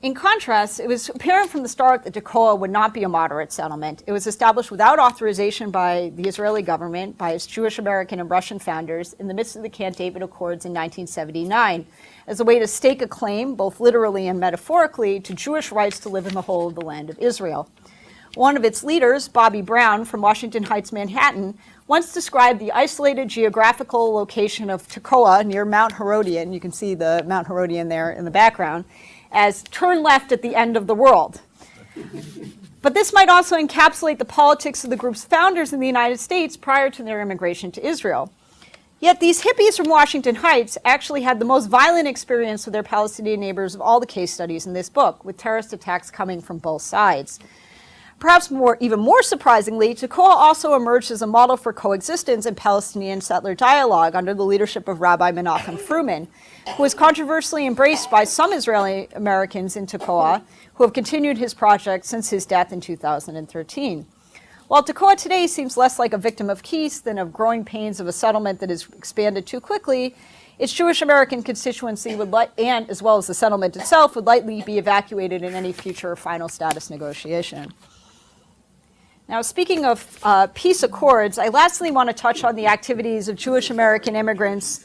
In contrast, it was apparent from the start that Tekoa would not be a moderate settlement. It was established without authorization by the Israeli government, by its Jewish American and Russian founders, in the midst of the Camp David Accords in 1979, as a way to stake a claim, both literally and metaphorically, to Jewish rights to live in the whole of the land of Israel. One of its leaders, Bobby Brown from Washington Heights, Manhattan, once described the isolated geographical location of Tekoa near Mount Herodian, you can see the Mount Herodian there in the background, as turn left at the end of the world. But this might also encapsulate the politics of the group's founders in the United States prior to their immigration to Israel. Yet these hippies from Washington Heights actually had the most violent experience with their Palestinian neighbors of all the case studies in this book, with terrorist attacks coming from both sides. Perhaps even more surprisingly, Tekoa also emerged as a model for coexistence in Palestinian settler dialogue under the leadership of Rabbi Menachem Fruman, who was controversially embraced by some Israeli Americans in Tekoa, who have continued his project since his death in 2013. While Tekoa today seems less like a victim of peace than of growing pains of a settlement that has expanded too quickly, its Jewish American constituency and as well as the settlement itself would likely be evacuated in any future final status negotiation. Now, speaking of peace accords, I lastly want to touch on the activities of Jewish American immigrants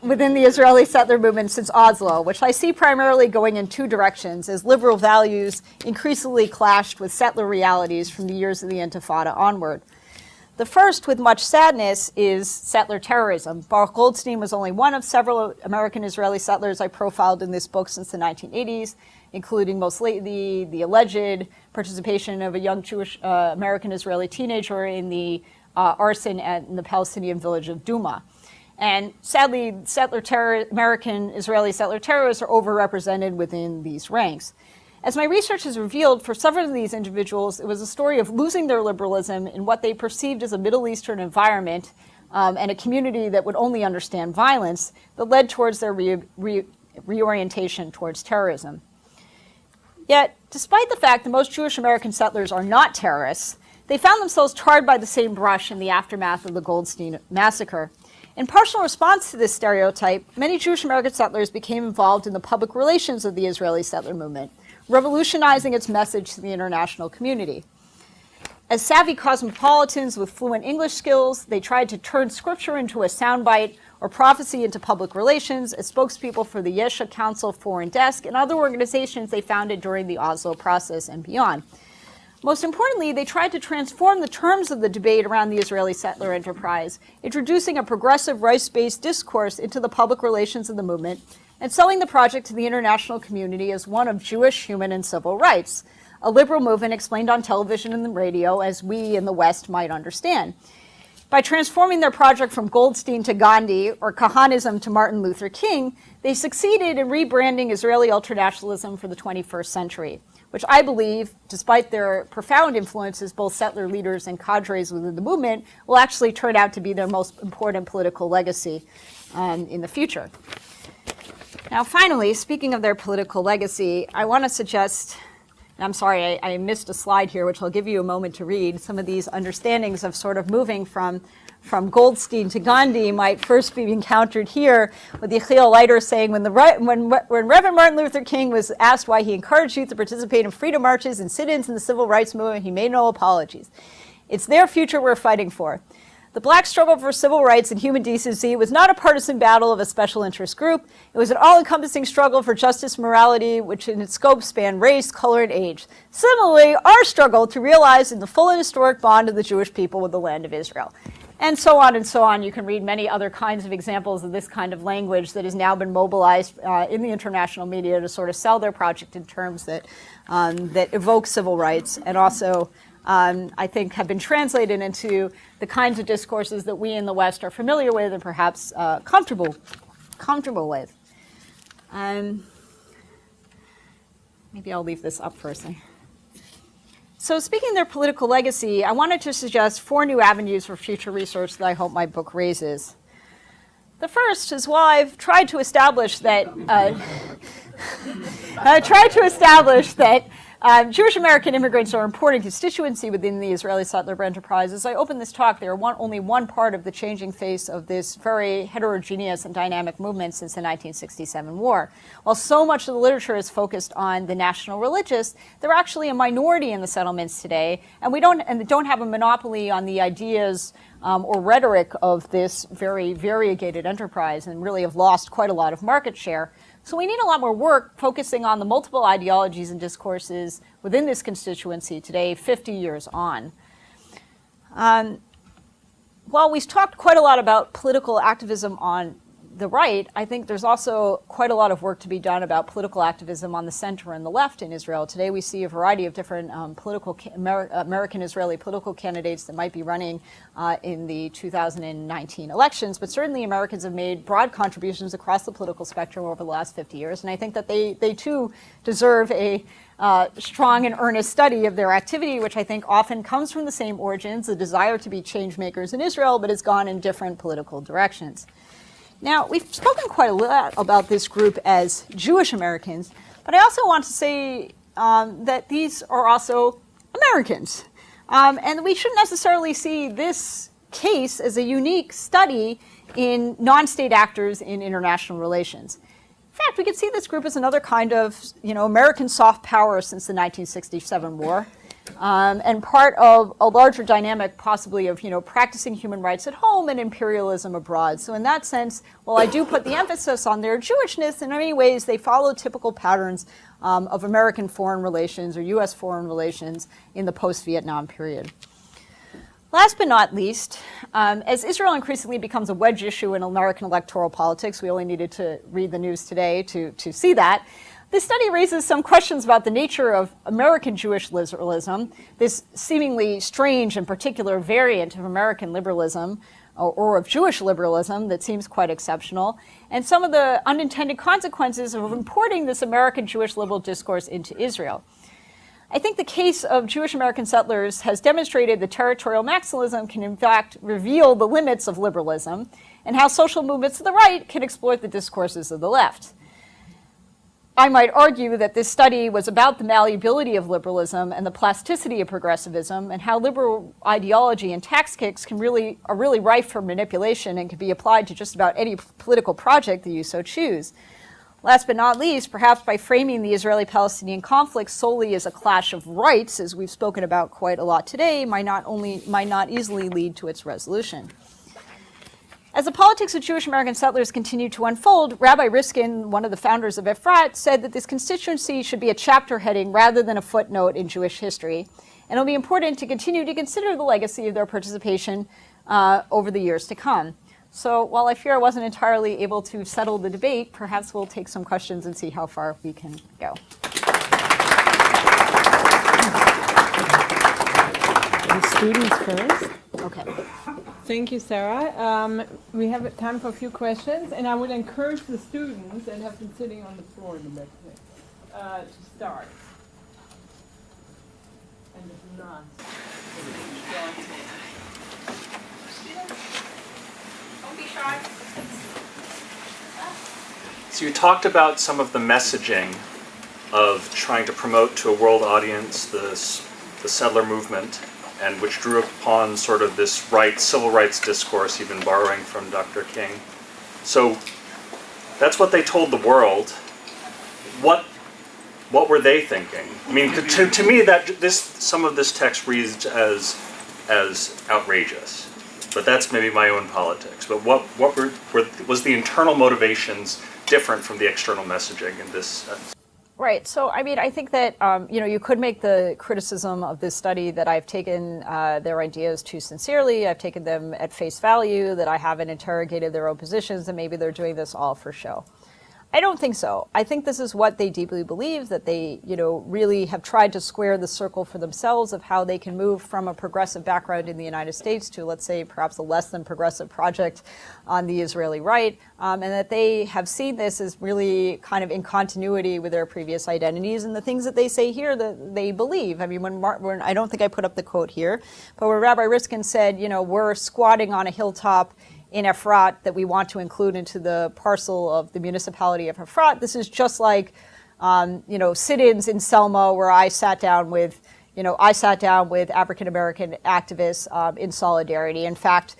within the Israeli settler movement since Oslo, which I see primarily going in two directions, as liberal values increasingly clashed with settler realities from the years of the Intifada onward. The first, with much sadness, is settler terrorism. Baruch Goldstein was only one of several American Israeli settlers I profiled in this book since the 1980s, including most lately the alleged participation of a young Jewish American Israeli teenager in the arson in the Palestinian village of Duma. And sadly, American Israeli settler terrorists are overrepresented within these ranks. As my research has revealed, for several of these individuals, it was a story of losing their liberalism in what they perceived as a Middle Eastern environment and a community that would only understand violence that led towards their reorientation towards terrorism. Yet, despite the fact that most Jewish American settlers are not terrorists, they found themselves tarred by the same brush in the aftermath of the Goldstein massacre. In partial response to this stereotype, many Jewish American settlers became involved in the public relations of the Israeli settler movement, revolutionizing its message to the international community. As savvy cosmopolitans with fluent English skills, they tried to turn scripture into a soundbite or prophecy into public relations as spokespeople for the Yesha Council Foreign Desk and other organizations they founded during the Oslo process and beyond. Most importantly, they tried to transform the terms of the debate around the Israeli settler enterprise, introducing a progressive rights-based discourse into the public relations of the movement and selling the project to the international community as one of Jewish human and civil rights, a liberal movement explained on television and the radio as we in the West might understand. By transforming their project from Goldstein to Gandhi or Kahanism to Martin Luther King, they succeeded in rebranding Israeli ultranationalism for the 21st century, which I believe, despite their profound influences, both settler leaders and cadres within the movement, will actually turn out to be their most important political legacy in the future. Now, finally, speaking of their political legacy, I want to suggest, and I'm sorry, I missed a slide here, which I'll give you a moment to read. Some of these understandings of sort of moving from Goldstein to Gandhi might first be encountered here with Yechiel Leiter saying, when Reverend Martin Luther King was asked why he encouraged youth to participate in freedom marches and sit-ins in the civil rights movement, he made no apologies. It's their future we're fighting for. The black struggle for civil rights and human decency was not a partisan battle of a special interest group. It was an all-encompassing struggle for justice and morality, which in its scope spanned race, color, and age. Similarly, our struggle to realize in the full and historic bond of the Jewish people with the land of Israel. And so on and so on. You can read many other kinds of examples of this kind of language that has now been mobilized in the international media to sort of sell their project in terms that evoke civil rights and also I think have been translated into the kinds of discourses that we in the West are familiar with and perhaps comfortable with. Maybe I'll leave this up for a second. So speaking of their political legacy, I wanted to suggest 4 new avenues for future research that I hope my book raises. The first is, while I've tried to establish that Jewish American immigrants are an important constituency within the Israeli settler enterprise. As I open this talk, they are only one part of the changing face of this very heterogeneous and dynamic movement since the 1967 war. While so much of the literature is focused on the national religious, they're actually a minority in the settlements today, and they don't have a monopoly on the ideas or rhetoric of this very variegated enterprise, and really have lost quite a lot of market share. So we need a lot more work focusing on the multiple ideologies and discourses within this constituency today, 50 years on. While we've talked quite a lot about political activism on the right, I think there's also quite a lot of work to be done about political activism on the center and the left in Israel. Today we see a variety of different American Israeli political candidates that might be running in the 2019 elections, but certainly Americans have made broad contributions across the political spectrum over the last 50 years, and I think that they too deserve a strong and earnest study of their activity, which I think often comes from the same origins, the desire to be change makers in Israel, but has gone in different political directions. Now, we've spoken quite a lot about this group as Jewish Americans, but I also want to say that these are also Americans. And we shouldn't necessarily see this case as a unique study in non-state actors in international relations. In fact, we could see this group as another kind of, American soft power since the 1967 war. And part of a larger dynamic possibly of, practicing human rights at home and imperialism abroad. So in that sense, while I do put the emphasis on their Jewishness, in many ways they follow typical patterns of American foreign relations or U.S. foreign relations in the post-Vietnam period. Last but not least, as Israel increasingly becomes a wedge issue in American electoral politics, we only needed to read the news today to see that, this study raises some questions about the nature of American Jewish liberalism, this seemingly strange and particular variant of American liberalism, or of Jewish liberalism that seems quite exceptional, and some of the unintended consequences of importing this American Jewish liberal discourse into Israel. I think the case of Jewish American settlers has demonstrated that territorial maximalism can in fact reveal the limits of liberalism, and how social movements to the right can exploit the discourses of the left. I might argue that this study was about the malleability of liberalism and the plasticity of progressivism, and how liberal ideology and tax kicks are really rife for manipulation and can be applied to just about any political project that you so choose. Last but not least, perhaps by framing the Israeli-Palestinian conflict solely as a clash of rights, as we've spoken about quite a lot today, might not easily lead to its resolution. As the politics of Jewish American settlers continue to unfold, Rabbi Riskin, one of the founders of Efrat, said that this constituency should be a chapter heading rather than a footnote in Jewish history. And it'll be important to continue to consider the legacy of their participation over the years to come. So while I fear I wasn't entirely able to settle the debate, perhaps we'll take some questions and see how far we can go. The students first. Okay. Thank you, Sarah. We have time for a few questions, and I would encourage the students that have been sitting on the floor in the back to start. And if not, Don't be shy. So you talked about some of the messaging of trying to promote to a world audience the settler movement, and which drew upon sort of this civil rights discourse, even borrowing from Dr. King. So that's what they told the world. What were they thinking? I mean, to me, some of this text reads as outrageous, but that's maybe my own politics. But was the internal motivations different from the external messaging in this sense? Right. So, I mean, I think that, you could make the criticism of this study that I've taken their ideas too sincerely. I've taken them at face value, that I haven't interrogated their own positions, and maybe they're doing this all for show. I don't think so. I think this is what they deeply believe, that they, really have tried to square the circle for themselves of how they can move from a progressive background in the United States to, let's say, perhaps a less than progressive project on the Israeli right, and that they have seen this as really kind of in continuity with their previous identities and the things that they say here that they believe. I mean, when I don't think I put up the quote here, but where Rabbi Riskin said, we're squatting on a hilltop in Efrat that we want to include into the parcel of the municipality of Efrat. This is just like sit-ins in Selma where I sat down with African American activists in solidarity. In fact,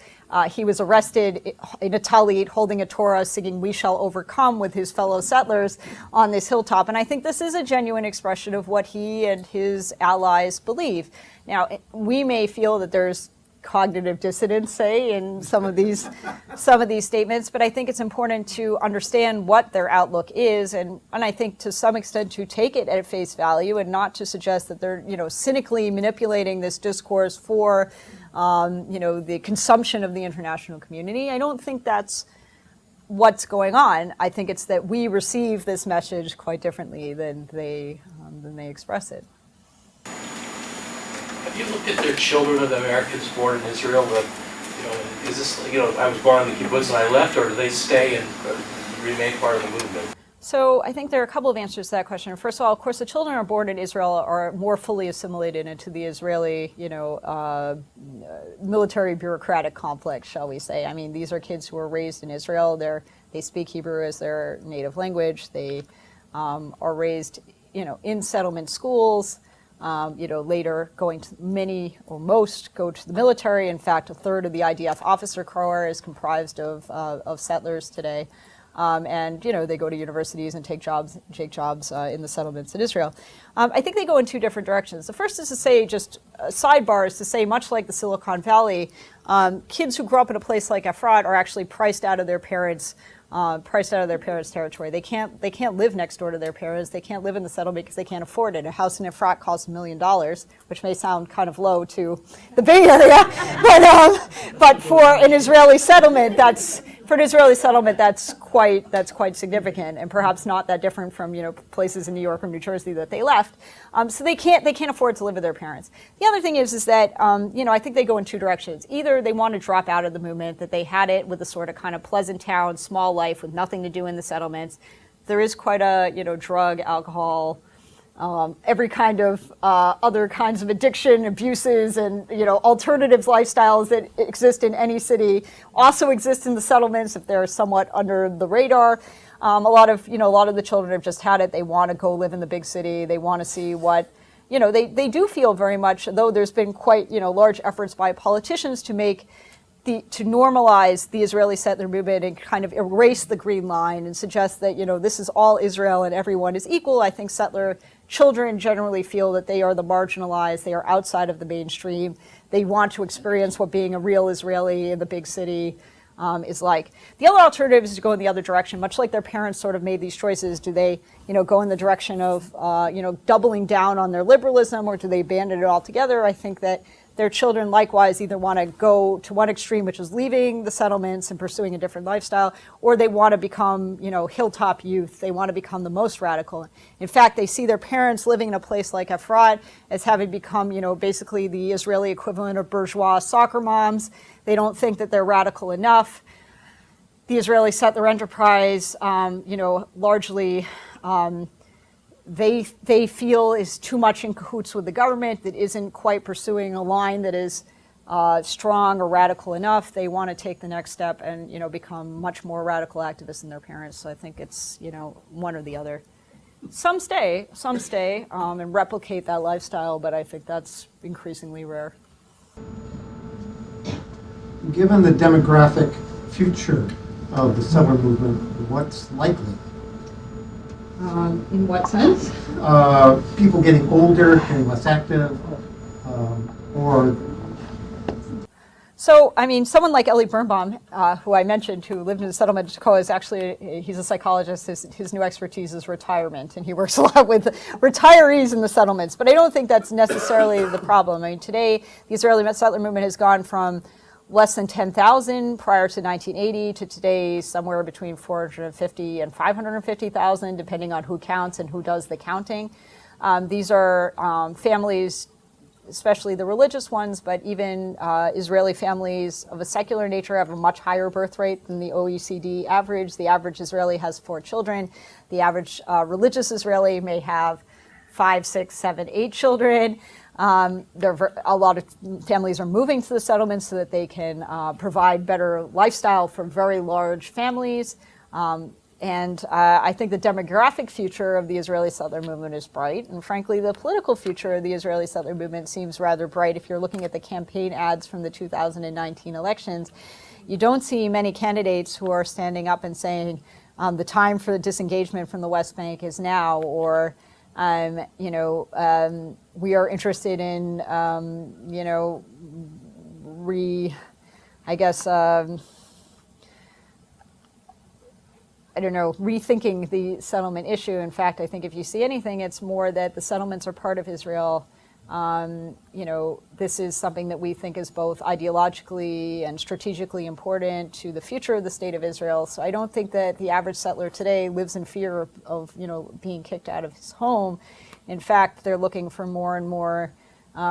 he was arrested in a tallit holding a Torah singing "We Shall Overcome" with his fellow settlers on this hilltop. And I think this is a genuine expression of what he and his allies believe. Now, we may feel that there's cognitive dissonance, say, in some of these statements, but I think it's important to understand what their outlook is, and I think to some extent to take it at face value and not to suggest that they're cynically manipulating this discourse for the consumption of the international community. I don't think that's what's going on. I think it's that we receive this message quite differently than they express it. Have you looked at their children of the Americans born in Israel? Is this, I was born on the kibbutz and I left, or do they stay and remain part of the movement? So I think there are a couple of answers to that question. First of all, of course, the children who are born in Israel are more fully assimilated into the Israeli, military bureaucratic complex, shall we say. I mean, these are kids who are raised in Israel. They speak Hebrew as their native language. They are raised, in settlement schools. Later going to many or most go to the military. In fact, a third of the IDF officer corps is comprised of settlers today. And they go to universities and take jobs in the settlements in Israel. I think they go in two different directions. The first is to say, just a sidebar is to say, much like the Silicon Valley, kids who grow up in a place like Efrat are actually priced out of their parents' territory. They can't live next door to their parents. They can't live in the settlement because they can't afford it. A house in Efrat costs $1 million, which may sound kind of low to the Bay Area, but for an Israeli settlement, that's quite significant, and perhaps not that different from places in New York or New Jersey that they left. So they can't afford to live with their parents. The other thing is that I think they go in two directions. Either they want to drop out of the movement, that they had it with a sort of kind of pleasant town, small life with nothing to do in the settlements. There is quite a drug, alcohol, every kind of other kinds of addiction, abuses, and alternatives lifestyles that exist in any city also exist in the settlements if they're somewhat under the radar. A lot of the children have just had it. They want to go live in the big city. They want to see what they do feel very much, though there's been quite large efforts by politicians to normalize the Israeli settler movement and kind of erase the green line and suggest that this is all Israel and everyone is equal. I think settler children generally feel that they are the marginalized, they are outside of the mainstream. They want to experience what being a real Israeli in the big city is like. The other alternative is to go in the other direction, much like their parents sort of made these choices. Do they, go in the direction of, doubling down on their liberalism, or do they abandon it altogether? I think that their children likewise either want to go to one extreme, which is leaving the settlements and pursuing a different lifestyle, or they want to become, hilltop youth. They want to become the most radical. In fact, they see their parents living in a place like Efrat as having become, basically the Israeli equivalent of bourgeois soccer moms. They don't think that they're radical enough. The Israeli settler enterprise, largely they feel is too much in cahoots with the government, that isn't quite pursuing a line that is strong or radical enough. They want to take the next step and become much more radical activists than their parents. So I think it's one or the other. Some stay and replicate that lifestyle, but I think that's increasingly rare. Given the demographic future of the settler movement, what's likely? In what sense? People getting older, getting less active, or... So, someone like Eli Birnbaum, who I mentioned, who lived in the settlement of Tekoa, is actually, he's a psychologist. His new expertise is retirement, and he works a lot with retirees in the settlements. But I don't think that's necessarily the problem. Today, the Israeli settler movement has gone from less than 10,000 prior to 1980 to today somewhere between 450 and 550,000, depending on who counts and who does the counting. These are families, especially the religious ones, but even Israeli families of a secular nature have a much higher birth rate than the OECD average. The average Israeli has 4 children. The average religious Israeli may have 5, 6, 7, 8 children. A lot of families are moving to the settlements so that they can provide better lifestyle for very large families. I think the demographic future of the Israeli settler movement is bright. And frankly, the political future of the Israeli settler movement seems rather bright. If you're looking at the campaign ads from the 2019 elections, you don't see many candidates who are standing up and saying the time for the disengagement from the West Bank is now, or we are interested in, rethinking the settlement issue. In fact, I think if you see anything, it's more that the settlements are part of Israel. This is something that we think is both ideologically and strategically important to the future of the state of Israel. So I don't think that the average settler today lives in fear of being kicked out of his home. In fact, they're looking for more and more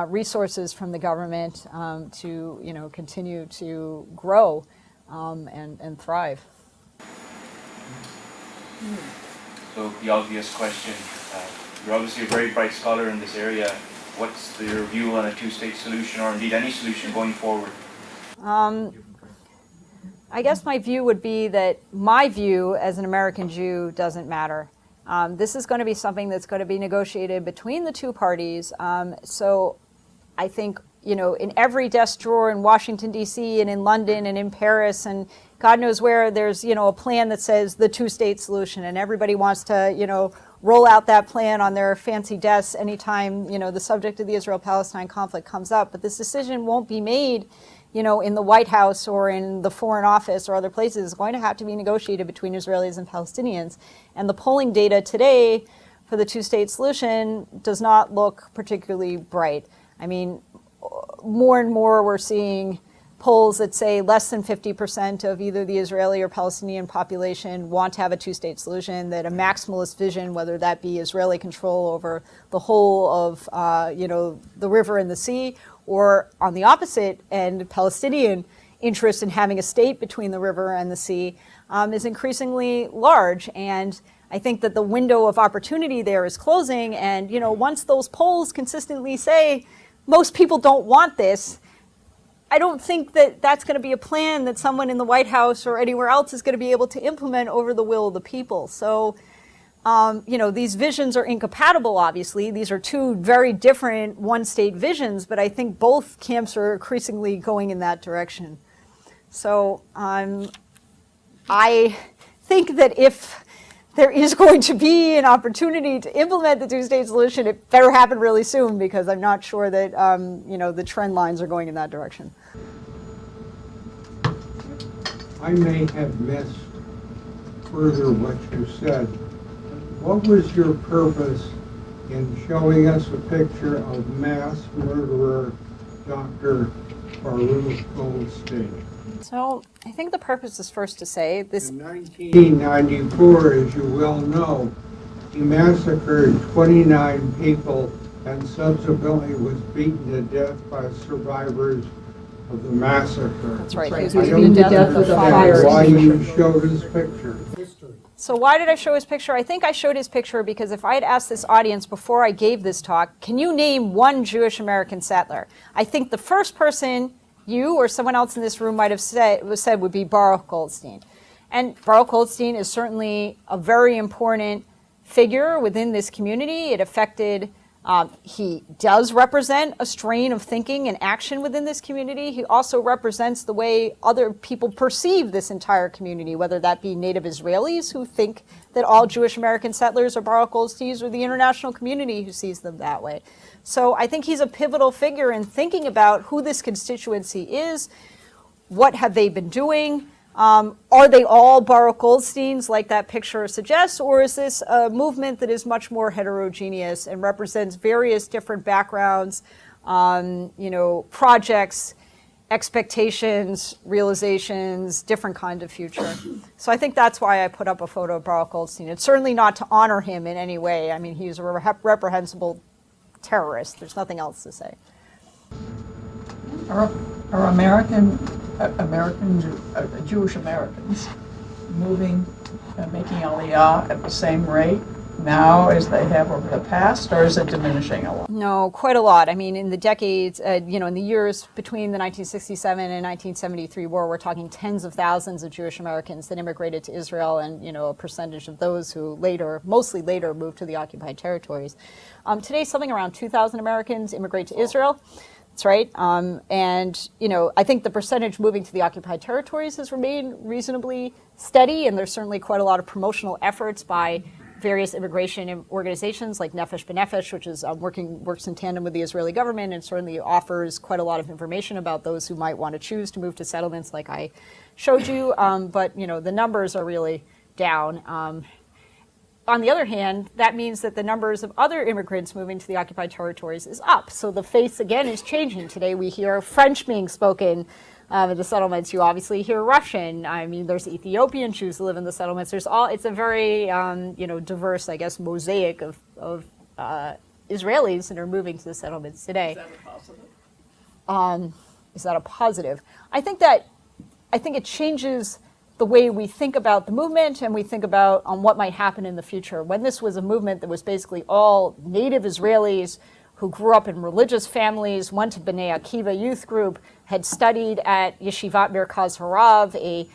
resources from the government to continue to grow and thrive. So the obvious question, you're obviously a very bright scholar in this area. What's your view on a two-state solution, or indeed any solution going forward? I guess my view would be that my view as an American Jew doesn't matter. This is going to be something that's going to be negotiated between the two parties. So I think, in every desk drawer in Washington, D.C. and in London and in Paris and God knows where, there's, a plan that says the two-state solution, and everybody wants to, roll out that plan on their fancy desks anytime, the subject of the Israel-Palestine conflict comes up. But this decision won't be made, in the White House or in the Foreign Office or other places. It's going to have to be negotiated between Israelis and Palestinians. And the polling data today for the two-state solution does not look particularly bright. I mean, more and more we're seeing polls that say less than 50% of either the Israeli or Palestinian population want to have a two-state solution, that a maximalist vision, whether that be Israeli control over the whole of, the river and the sea, or on the opposite end, Palestinian interest in having a state between the river and the sea, is increasingly large. And I think that the window of opportunity there is closing. And, once those polls consistently say most people don't want this, I don't think that that's going to be a plan that someone in the White House or anywhere else is going to be able to implement over the will of the people. So, these visions are incompatible, obviously. These are two very different one-state visions, but I think both camps are increasingly going in that direction. So I think that if there is going to be an opportunity to implement the two-state solution, it better happen really soon, because I'm not sure that the trend lines are going in that direction. I may have missed further what you said. What was your purpose in showing us a picture of mass murderer Dr. Baruch Goldstein? So I think the purpose is first to say this. In 1994, as you well know, he massacred 29 people and subsequently was beaten to death by survivors of the massacre. That's right. I He was don't beaten to death with a fire why you extinguisher. showed his picture. So why did I show his picture? I think I showed his picture because if I had asked this audience before I gave this talk, can you name one Jewish American settler? I think the first person you or someone else in this room might have said would be Baruch Goldstein. And Baruch Goldstein is certainly a very important figure within this community. It affected, he does represent a strain of thinking and action within this community. He also represents the way other people perceive this entire community, whether that be native Israelis who think that all Jewish American settlers are Baruch Goldsteins, or the international community who sees them that way. So I think he's a pivotal figure in thinking about who this constituency is, what have they been doing, are they all Baruch Goldsteins like that picture suggests, or is this a movement that is much more heterogeneous and represents various different backgrounds, projects, expectations, realizations, different kind of future. So I think that's why I put up a photo of Baruch Goldstein. It's certainly not to honor him in any way. I mean, he's a reprehensible terrorist. There's nothing else to say. Are Jewish Americans moving, making Aliyah at the same rate now as they have over the past, or is it diminishing a lot? No, quite a lot. I mean, in the decades, in the years between the 1967 and 1973 war, we're talking tens of thousands of Jewish Americans that immigrated to Israel, and, a percentage of those who mostly later, moved to the occupied territories. Today, something around 2,000 Americans immigrate to Israel. That's right. And, I think the percentage moving to the occupied territories has remained reasonably steady, and there's certainly quite a lot of promotional efforts by various immigration organizations like Nefesh B'Nefesh, which is works in tandem with the Israeli government and certainly offers quite a lot of information about those who might want to choose to move to settlements like I showed you. But, the numbers are really down. On the other hand, that means that the numbers of other immigrants moving to the occupied territories is up. So the face, again, is changing. Today we hear French being spoken in the settlements. You obviously hear Russian. I mean, there's Ethiopian Jews who live in the settlements. It's a very, diverse, I guess, mosaic of Israelis that are moving to the settlements today. Is that a positive? Is that a positive? I think it changes the way we think about the movement and we think about what might happen in the future. When this was a movement that was basically all native Israelis who grew up in religious families, went to B'nai Akiva youth group, had studied at Yeshivat Merkaz Harav, a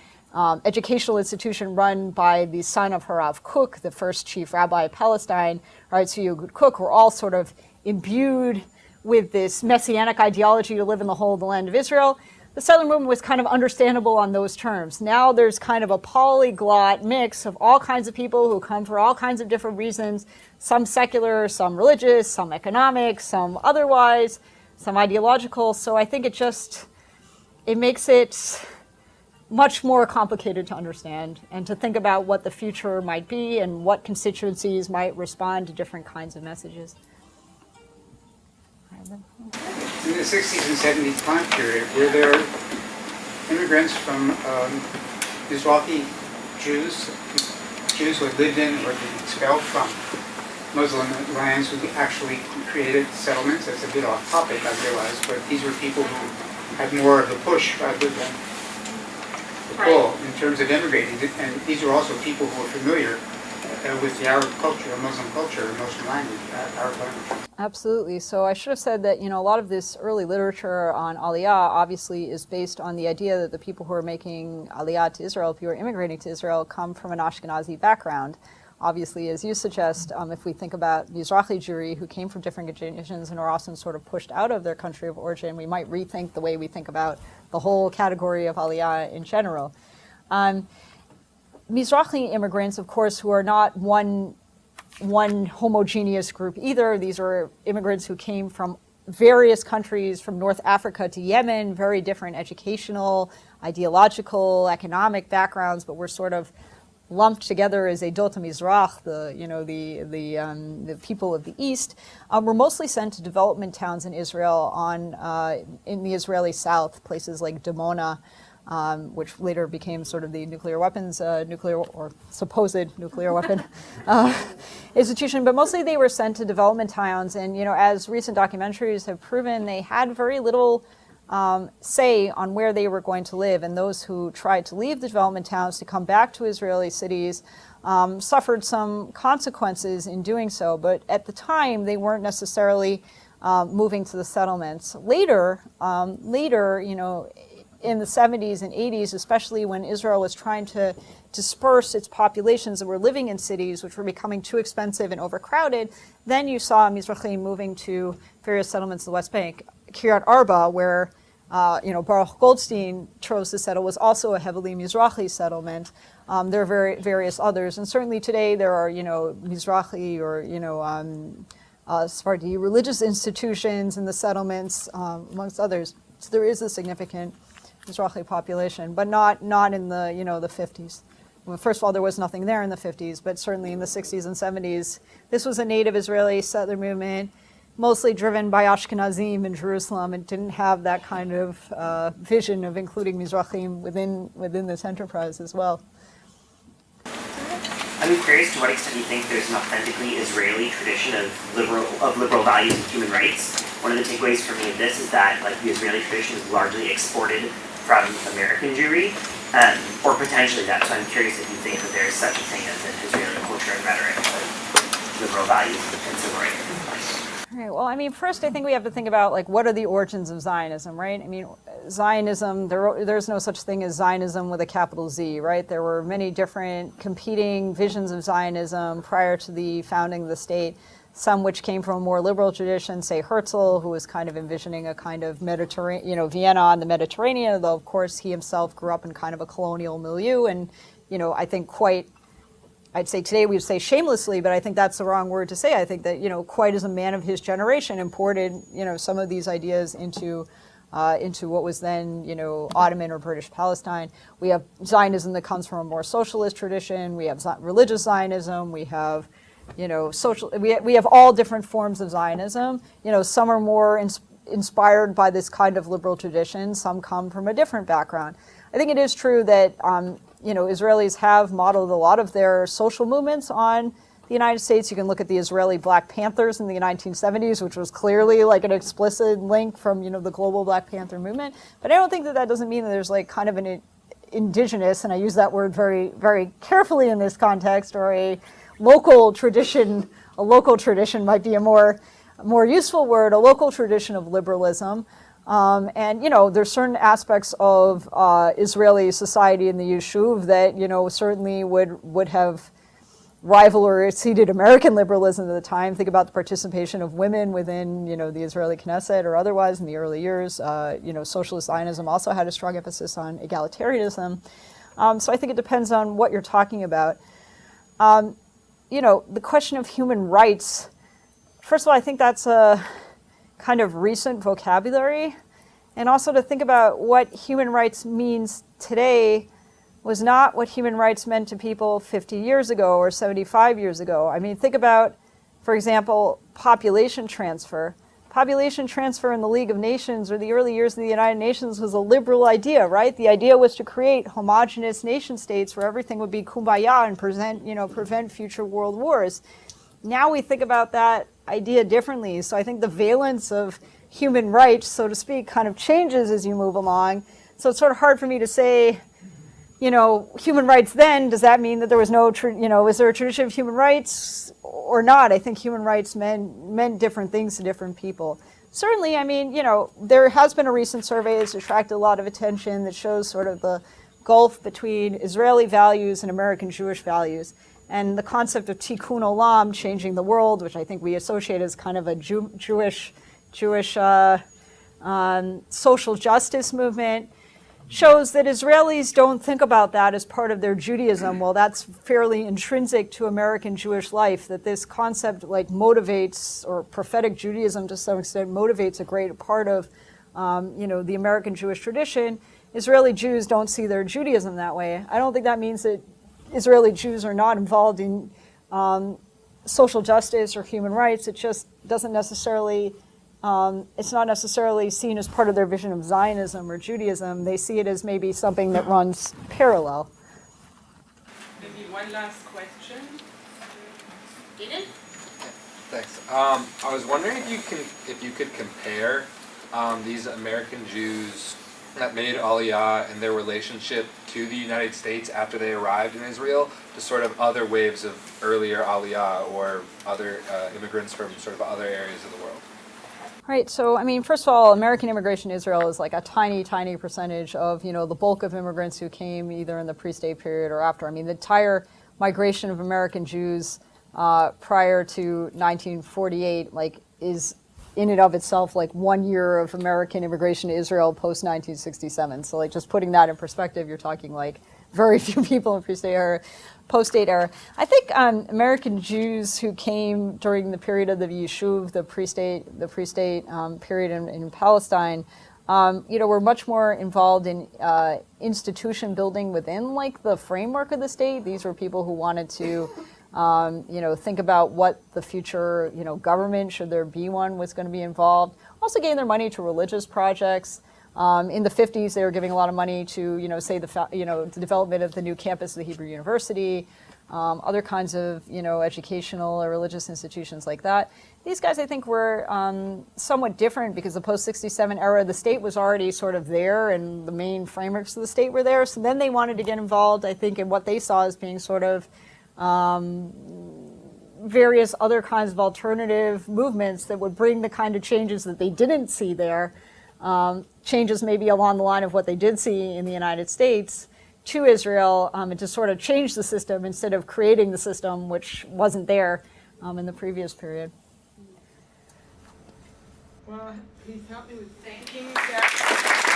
educational institution run by the son of Harav Kook, the first chief rabbi of Palestine, right? So Yehud Kook were all sort of imbued with this messianic ideology to live in the whole of the land of Israel. The Settler movement was kind of understandable on those terms. Now there's kind of a polyglot mix of all kinds of people who come for all kinds of different reasons, some secular, some religious, some economic, some otherwise, some ideological. So I think it makes it much more complicated to understand and to think about what the future might be and what constituencies might respond to different kinds of messages. In the 60s and 70s time period, were there immigrants from Mizrahi Jews who had lived in or been expelled from Muslim lands who actually created settlements? That's a bit off topic, I realize, but these were people who had more of the push rather than the pull in terms of immigrating. And these were also people who were familiar with the Arab culture, Muslim culture, Muslim language, Arab language. Absolutely. So I should have said that, a lot of this early literature on Aliyah obviously is based on the idea that the people who are making Aliyah to Israel, who are immigrating to Israel, come from an Ashkenazi background. Obviously, as you suggest, if we think about Mizrahi Jewry who came from different traditions and are often sort of pushed out of their country of origin, we might rethink the way we think about the whole category of Aliyah in general. Mizrahi immigrants, of course, who are not one homogeneous group either. These are immigrants who came from various countries, from North Africa to Yemen, very different educational, ideological, economic backgrounds, but were sort of lumped together as Edot HaMizrach, the people of the East, were mostly sent to development towns in Israel in the Israeli South, places like Dimona, which later became sort of the nuclear or supposed nuclear weapon institution. But mostly they were sent to development towns. And, as recent documentaries have proven, they had very little say on where they were going to live. And those who tried to leave the development towns to come back to Israeli cities suffered some consequences in doing so. But at the time, they weren't necessarily moving to the settlements. Later, in the 70s and 80s, especially when Israel was trying to disperse its populations that were living in cities, which were becoming too expensive and overcrowded, then you saw Mizrahim moving to various settlements in the West Bank. Kiryat Arba, where Baruch Goldstein chose to settle, was also a heavily Mizrahi settlement. There are various others, and certainly today there are Mizrahi or Sephardi religious institutions in the settlements, amongst others. So there is a significant Mizrahi population, but not in the the 50s. Well, first of all, there was nothing there in the 50s, but certainly in the 60s and 70s, this was a native Israeli settler movement, mostly driven by Ashkenazim in Jerusalem. It didn't have that kind of vision of including Mizrahim within this enterprise as well. I'm curious to what extent you think there's an authentically Israeli tradition of liberal values and human rights. One of the takeaways for me of this is that the Israeli tradition is largely exported from American Jewry, or potentially that. So I'm curious if you think that there is such a thing as an Israeli culture and rhetoric. liberal values and civil rights. All right. Well, I mean, first, I think we have to think about, like, what are the origins of Zionism, right? I mean, Zionism, there's no such thing as Zionism with a capital Z, right? There were many different competing visions of Zionism prior to the founding of the state, some which came from a more liberal tradition, say Herzl, who was kind of envisioning a kind of Mediterranean, Vienna on the Mediterranean, though, of course, he himself grew up in kind of a colonial milieu, and, I think I'd say today we would say shamelessly, but I think that's the wrong word to say. I think that, quite as a man of his generation, imported, some of these ideas into what was then, Ottoman or British Palestine. We have Zionism that comes from a more socialist tradition. We have religious Zionism. We have, we have all different forms of Zionism. Some are more inspired by this kind of liberal tradition. Some come from a different background. I think it is true that, Israelis have modeled a lot of their social movements on the United States. You can look at the Israeli Black Panthers in the 1970s, which was clearly like an explicit link from, the global Black Panther movement. But I don't think that doesn't mean that there's like kind of an indigenous, and I use that word very, very carefully in this context, or a local tradition. A local tradition might be a more useful word, a local tradition of liberalism. And, there's certain aspects of Israeli society in the Yishuv that, certainly would have rival or exceeded American liberalism at the time. Think about the participation of women within, the Israeli Knesset or otherwise in the early years. Socialist Zionism also had a strong emphasis on egalitarianism. So I think it depends on what you're talking about. The question of human rights, first of all, I think that's a kind of recent vocabulary, and also to think about what human rights means today was not what human rights meant to people 50 years ago or 75 years ago. I mean, think about, for example, population transfer. Population transfer in the League of Nations or the early years of the United Nations was a liberal idea, right? The idea was to create homogenous nation states where everything would be kumbaya and prevent future world wars. Now we think about that idea differently. So I think the valence of human rights, so to speak, kind of changes as you move along. So it's sort of hard for me to say, human rights then, does that mean that there was is there a tradition of human rights or not? I think human rights meant different things to different people. Certainly, I mean, there has been a recent survey that's attracted a lot of attention that shows sort of the gulf between Israeli values and American Jewish values. And the concept of tikkun olam, changing the world, which I think we associate as kind of a Jewish social justice movement, shows that Israelis don't think about that as part of their Judaism. Well, that's fairly intrinsic to American Jewish life, that this concept motivates, or prophetic Judaism to some extent motivates a great part of, the American Jewish tradition. Israeli Jews don't see their Judaism that way. I don't think that means that Israeli Jews are not involved in social justice or human rights. It just doesn't necessarily, it's not necessarily seen as part of their vision of Zionism or Judaism. They see it as maybe something that runs parallel. Maybe one last question. Eden? Thanks. I was wondering if you could compare these American Jews that made Aliyah and their relationship to the United States after they arrived in Israel to sort of other waves of earlier Aliyah or other immigrants from sort of other areas of the world. Right. So, I mean, first of all, American immigration to Israel is like a tiny, tiny percentage of, the bulk of immigrants who came either in the pre-state period or after. I mean, the entire migration of American Jews prior to 1948, is in and of itself 1 year of American immigration to Israel post 1967. So just putting that in perspective, you're talking very few people in pre-state era, post-state era. I think American Jews who came during the period of the Yishuv, the pre-state period in Palestine, were much more involved in institution building within the framework of the state. These were people who wanted to think about what the future, government, should there be one, was going to be involved. Also gave their money to religious projects. In the 50s, they were giving a lot of money to, the development of the new campus of the Hebrew University, other kinds of, educational or religious institutions like that. These guys, I think, were somewhat different because the post-67 era, the state was already sort of there and the main frameworks of the state were there. So then they wanted to get involved, I think, in what they saw as being sort of various other kinds of alternative movements that would bring the kind of changes that they didn't see there, changes maybe along the line of what they did see in the United States, to Israel, and to sort of change the system instead of creating the system which wasn't there in the previous period. Well, please help me with thanking that.